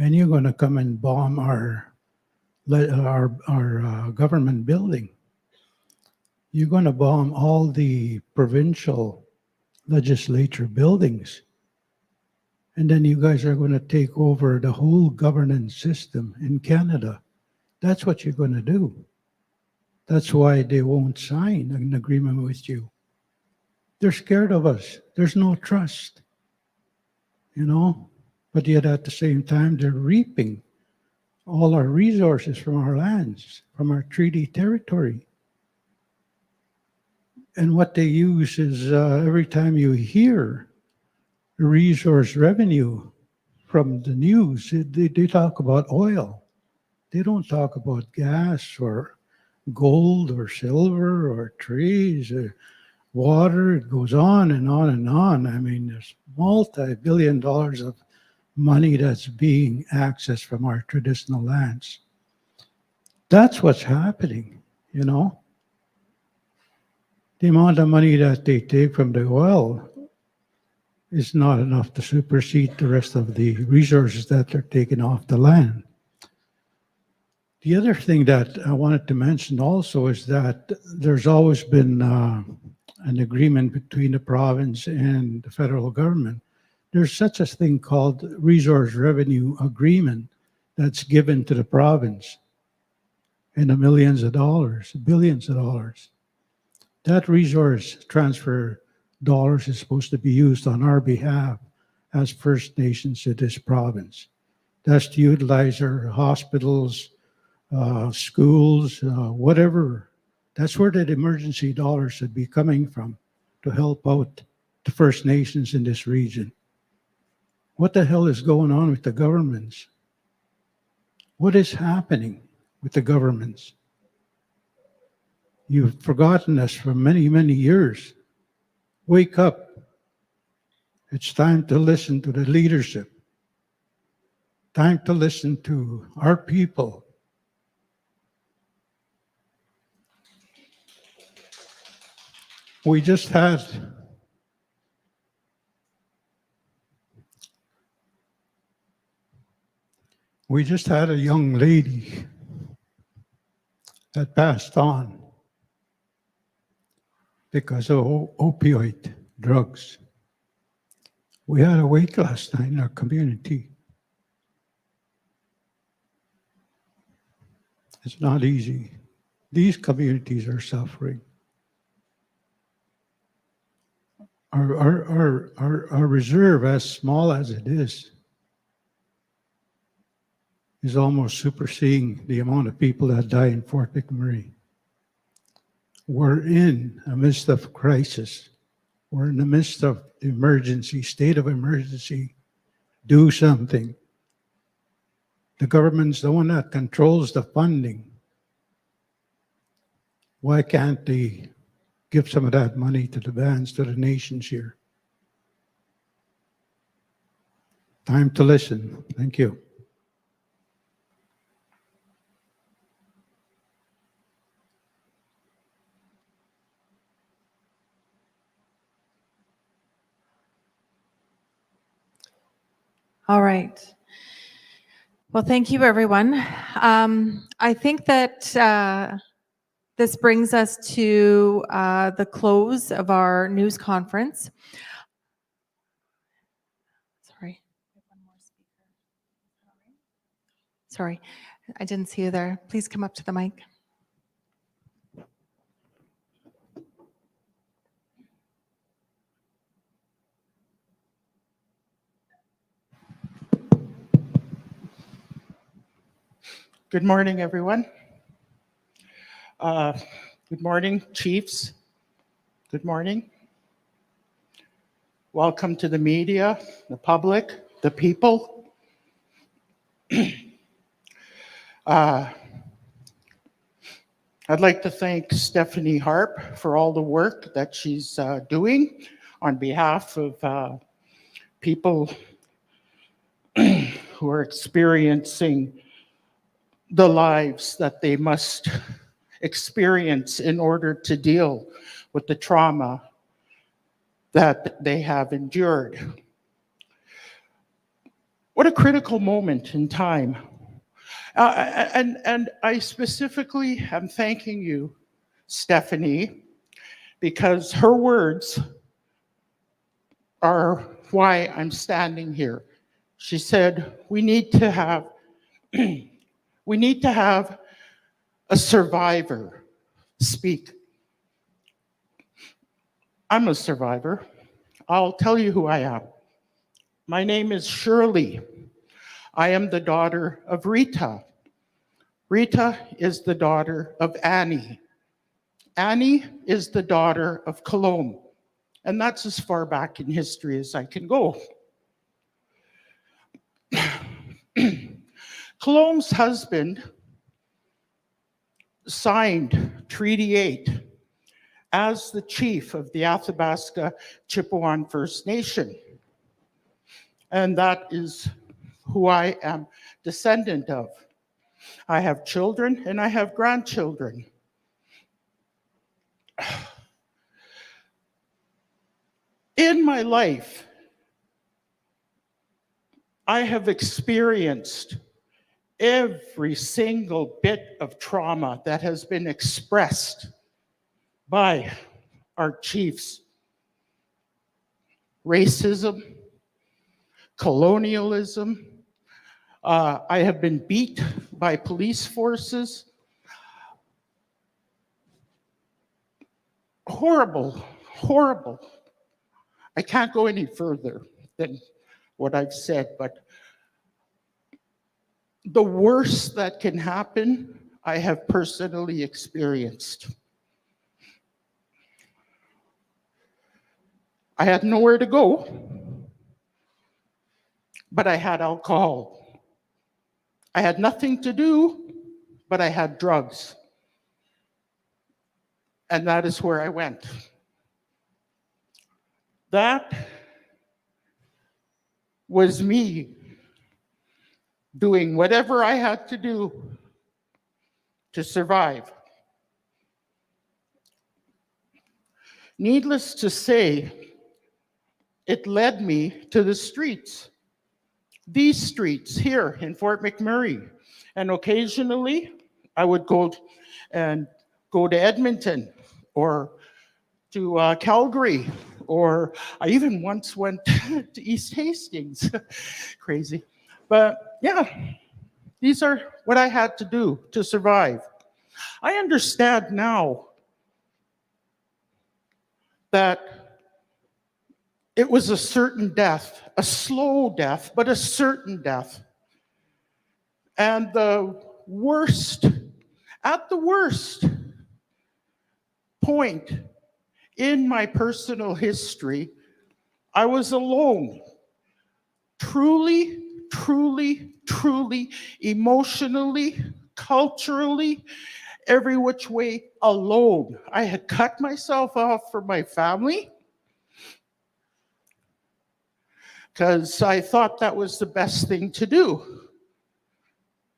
and you're going to come and bomb our government building. You're going to bomb all the provincial legislature buildings. And then you guys are going to take over the whole governance system in Canada. That's what you're going to do. That's why they won't sign an agreement with you. They're scared of us. There's no trust, But yet at the same time, they're reaping all our resources from our lands, from our treaty territory. And what they use is every time you hear resource revenue from the news, they talk about oil. They don't talk about gas or gold or silver or trees or water. It goes on and on and on. I mean, there's multi-billion dollars of money that's being accessed from our traditional lands. That's what's happening, you know? The amount of money that they take from the oil is not enough to supersede the rest of the resources that they're taking off the land. The other thing that I wanted to mention also is that there's always been an agreement between the province and the federal government. There's such a thing called resource revenue agreement that's given to the province in the millions of dollars, billions of dollars. That resource transfer dollars is supposed to be used on our behalf as First Nations in this province. That's to utilize our hospitals, schools, whatever. That's where that emergency dollars should be coming from to help out the First Nations in this region. What the hell is going on with the governments? What is happening with the governments? You've forgotten us for many, many years. Wake up. It's time to listen to the leadership. Time to listen to our people. We just had a young lady that passed on because of opioid drugs. We had a wake last night in our community. It's not easy. These communities are suffering. Our reserve, as small as it is almost superseding the amount of people that die in Fort McMurray. We're in the midst of crisis. We're in the midst of emergency, state of emergency. Do something. The government's the one that controls the funding. Why can't they give some of that money to the bands, to the nations here? Time to listen. Thank you. All right. Well, thank you, everyone. I think that this brings us to the close of our news conference. Sorry, I didn't see you there. Please come up to the mic. Good morning, everyone. Good morning, chiefs. Good morning. Welcome to the media, the public, the people. I'd like to thank Stephanie Harp for all the work that she's doing on behalf of people who are experiencing the lives that they must experience in order to deal with the trauma that they have endured. What a critical moment in time. And I specifically am thanking you, Stephanie, because her words are why I'm standing here. She said, we need to have a survivor speak. I'm a survivor. I'll tell you who I am. My name is Shirley. I am the daughter of Rita. Rita is the daughter of Annie. Annie is the daughter of Colombe. And that's as far back in history as I can go. Colombe's husband signed Treaty 8 as the chief of the Athabasca Chippewan First Nation. And that is who I am descendant of. I have children and I have grandchildren. In my life, I have experienced every single bit of trauma that has been expressed by our chiefs. Racism, colonialism. I have been beat by police forces. Horrible, horrible. I can't go any further than what I've said, but the worst that can happen, I have personally experienced. I had nowhere to go, but I had alcohol. I had nothing to do, but I had drugs. And that is where I went. That was me doing whatever I had to do to survive. Needless to say, it led me to the streets. These streets here in Fort McMurray. And occasionally, I would go to Edmonton or to Calgary, or I even once went to East Hastings. Crazy. But yeah, these are what I had to do to survive. I understand now that it was a certain death, a slow death, but a certain death. And the worst, at the worst point in my personal history, I was alone. Truly, truly, truly, emotionally, culturally, every which way alone. I had cut myself off from my family because I thought that was the best thing to do.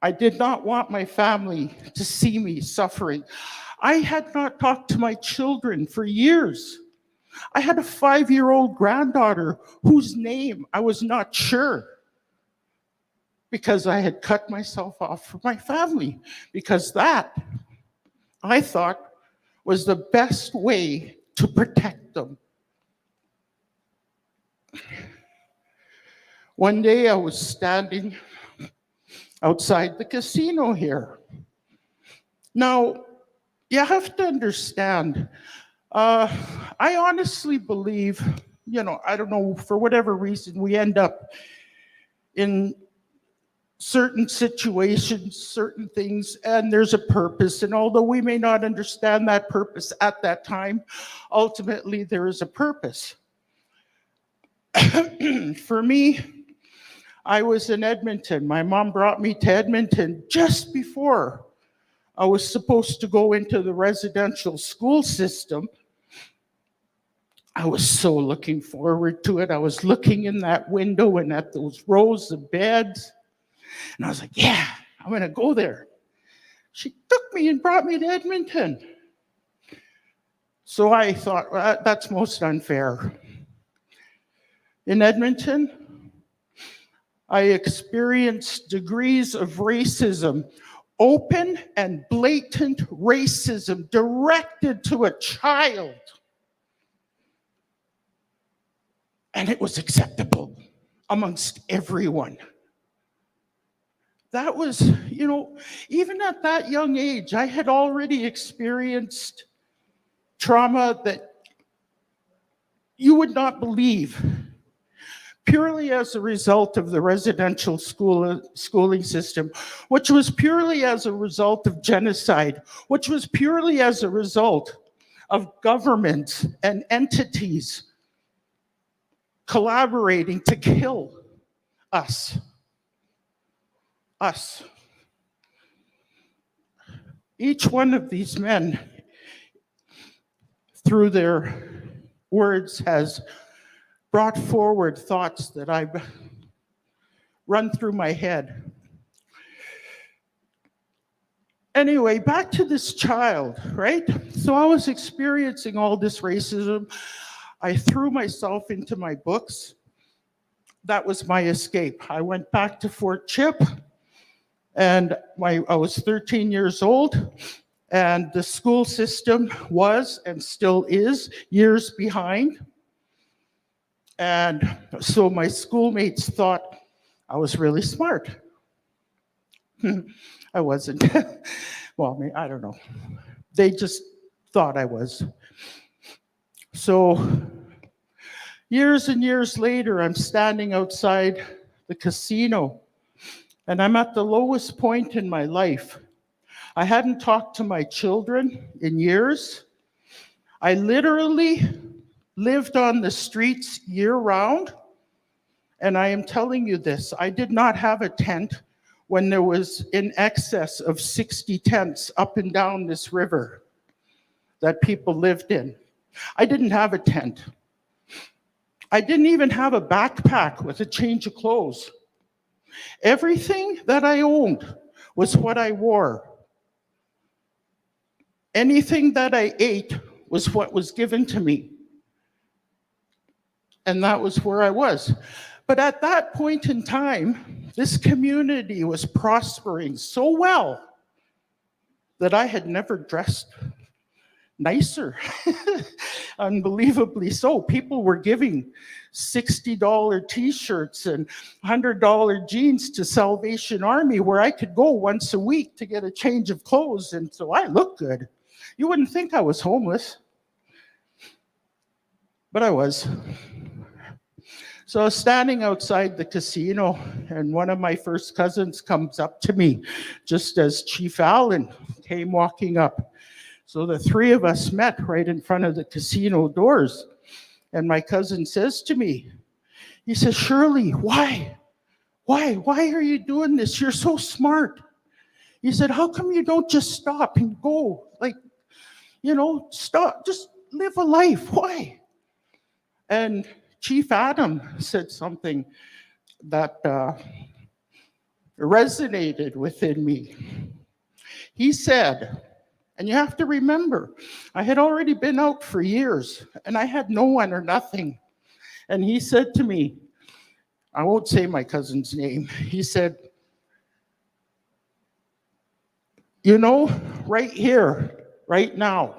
I did not want my family to see me suffering. I had not talked to my children for years. I had a 5-year-old granddaughter whose name I was not sure because I had cut myself off from my family, because that, I thought, was the best way to protect them. One day I was standing outside the casino here. Now, you have to understand, I honestly believe, I don't know, for whatever reason, we end up in certain situations, certain things, and there's a purpose. And although we may not understand that purpose at that time, ultimately there is a purpose. For me, I was in Edmonton. My mom brought me to Edmonton just before I was supposed to go into the residential school system. I was so looking forward to it. I was looking in that window and at those rows of beds. And I was like, yeah, I'm going to go there. She took me and brought me to Edmonton. So I thought, well, that's most unfair. In Edmonton, I experienced degrees of racism, open and blatant racism directed to a child. And it was acceptable amongst everyone. That was, even at that young age, I had already experienced trauma that you would not believe, purely as a result of the residential schooling system, which was purely as a result of genocide, which was purely as a result of government and entities collaborating to kill us. Us. Each one of these men, through their words, has brought forward thoughts that I've run through my head. Anyway, back to this child, right? So I was experiencing all this racism. I threw myself into my books. That was my escape. I went back to Fort Chip, and I was 13 years old, and the school system was and still is years behind. And so my schoolmates thought I was really smart. I wasn't. Well, I don't know. They just thought I was. So years and years later, I'm standing outside the casino, and I'm at the lowest point in my life. I hadn't talked to my children in years. I literally lived on the streets year-round, and I am telling you this, I did not have a tent when there was in excess of 60 tents up and down this river that people lived in. I didn't have a tent. I didn't even have a backpack with a change of clothes. Everything that I owned was what I wore. Anything that I ate was what was given to me. And that was where I was. But at that point in time, this community was prospering so well that I had never dressed nicer. Unbelievably so. People were giving $60 t-shirts and $100 jeans to Salvation Army, where I could go once a week to get a change of clothes, and so I looked good. You wouldn't think I was homeless, but I was. So I was standing outside the casino, and one of my first cousins comes up to me, just as Chief Allen came walking up. So the three of us met right in front of the casino doors. And my cousin says to me, he says, "Shirley, why? Why are you doing this? You're so smart." He said, "How come you don't just stop and go? Like, stop, just live a life. Why?" And Chief Adam said something that resonated within me. He said, and you have to remember, I had already been out for years, and I had no one or nothing. And he said to me, I won't say my cousin's name, he said, right here, right now,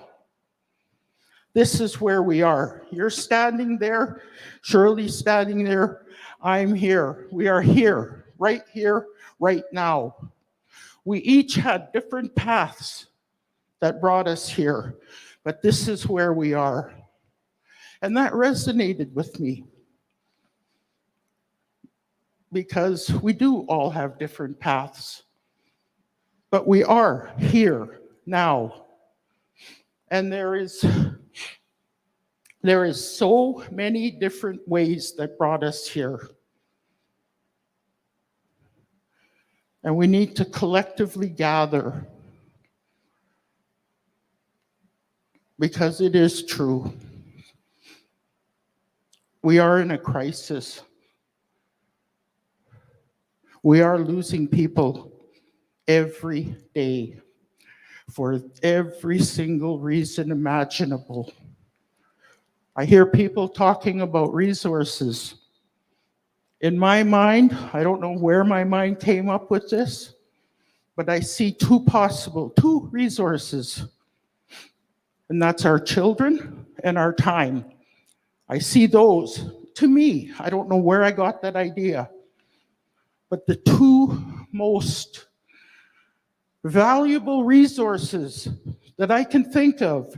this is where we are. You're standing there, Shirley's standing there, I'm here. We are here, right now. We each had different paths that brought us here, but this is where we are. And that resonated with me, because we do all have different paths, but we are here now. And there is so many different ways that brought us here. And we need to collectively gather, because it is true. We are in a crisis. We are losing people every day for every single reason imaginable. I hear people talking about resources. In my mind, I don't know where my mind came up with this, but I see two resources. And that's our children and our time. I see those. To me, I don't know where I got that idea, but the two most valuable resources that I can think of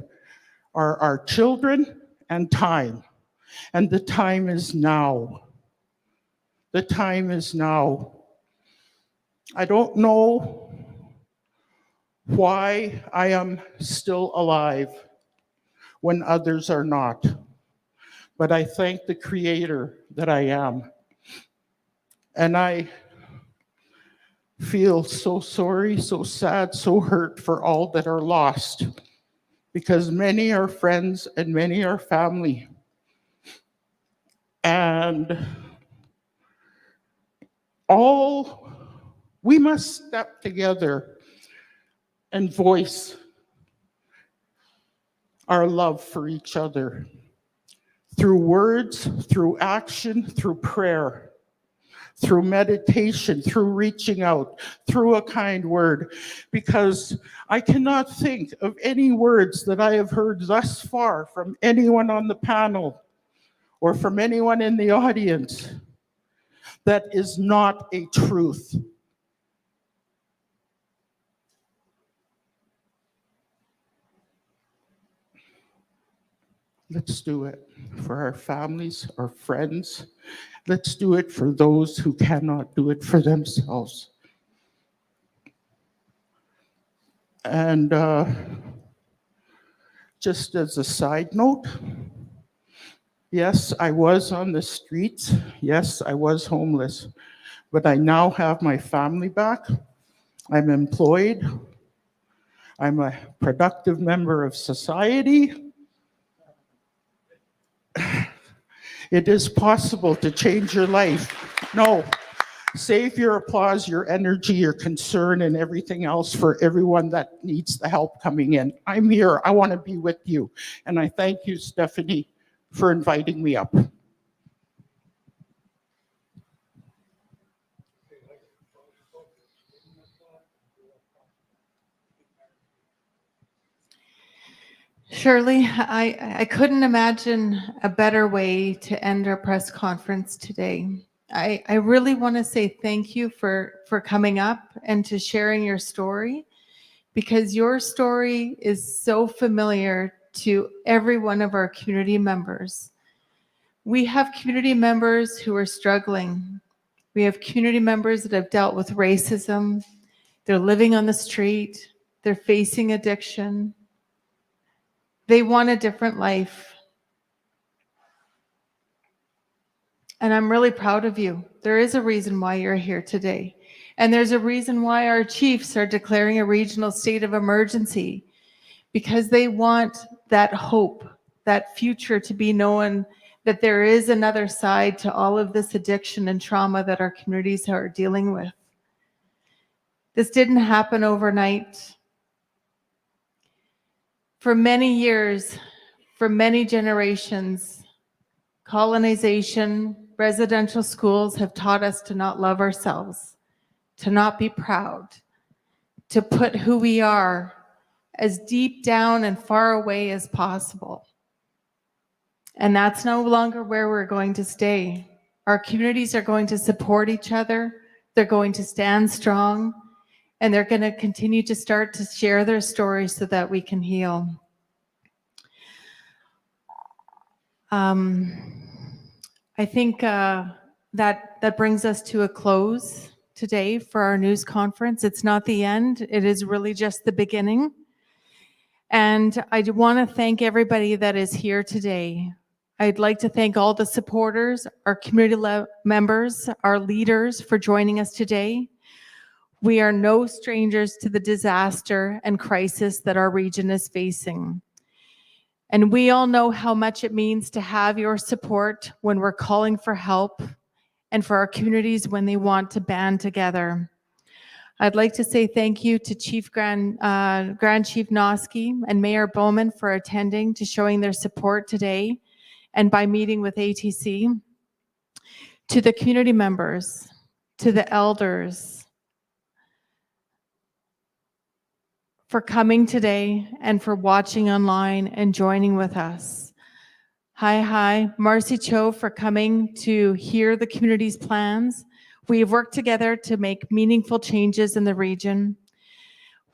are our children and time. And the time is now. The time is now. I don't know why I am still alive when others are not, but I thank the Creator that I am. And I feel so sorry, so sad, so hurt for all that are lost, because many are friends and many are family. And we must step together and voice our love for each other through words, through action, through prayer, through meditation, through reaching out, through a kind word, because I cannot think of any words that I have heard thus far from anyone on the panel or from anyone in the audience that is not a truth. Let's do it for our families, our friends. Let's do it for those who cannot do it for themselves. And just as a side note, yes, I was on the streets. Yes, I was homeless. But I now have my family back. I'm employed. I'm a productive member of society. It is possible to change your life. No, save your applause, your energy, your concern, and everything else for everyone that needs the help coming in. I'm here. I want to be with you. And I thank you, Stephanie, for inviting me up. Shirley, I couldn't imagine a better way to end our press conference today. I really want to say thank you for coming up and to sharing your story, because your story is so familiar to every one of our community members. We have community members who are struggling. We have community members that have dealt with racism. They're living on the street. They're facing addiction. They want a different life. And I'm really proud of you. There is a reason why you're here today. And there's a reason why our chiefs are declaring a regional state of emergency, because they want that hope, that future to be known, that there is another side to all of this addiction and trauma that our communities are dealing with. This didn't happen overnight. For many years, for many generations, colonization, residential schools have taught us to not love ourselves, to not be proud, to put who we are as deep down and far away as possible. And that's no longer where we're going to stay. Our communities are going to support each other. They're going to stand strong, and they're going to continue to start to share their stories so that we can heal. I think that brings us to a close today for our news conference. It's not the end. It is really just the beginning. And I want to thank everybody that is here today. I'd like to thank all the supporters, our community members, our leaders for joining us today. We are no strangers to the disaster and crisis that our region is facing. And we all know how much it means to have your support when we're calling for help, and for our communities when they want to band together. I'd like to say thank you to Grand Chief Noski and Mayor Bowman for attending, to showing their support today and by meeting with ATC. To the community members, to the elders, for coming today and for watching online and joining with us. Hi, Marcy Cho for coming to hear the community's plans. We have worked together to make meaningful changes in the region.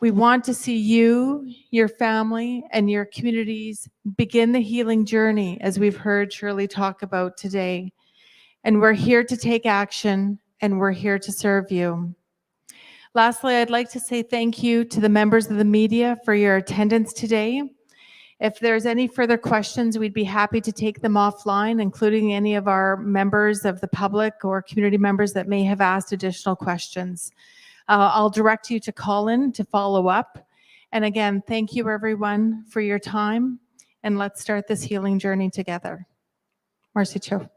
We want to see you, your family, and your communities begin the healing journey, as we've heard Shirley talk about today. And we're here to take action, and we're here to serve you. Lastly, I'd like to say thank you to the members of the media for your attendance today. If there's any further questions, we'd be happy to take them offline, including any of our members of the public or community members that may have asked additional questions. I'll direct you to call in to follow up. And again, thank you everyone for your time, and let's start this healing journey together. Marcy Cho.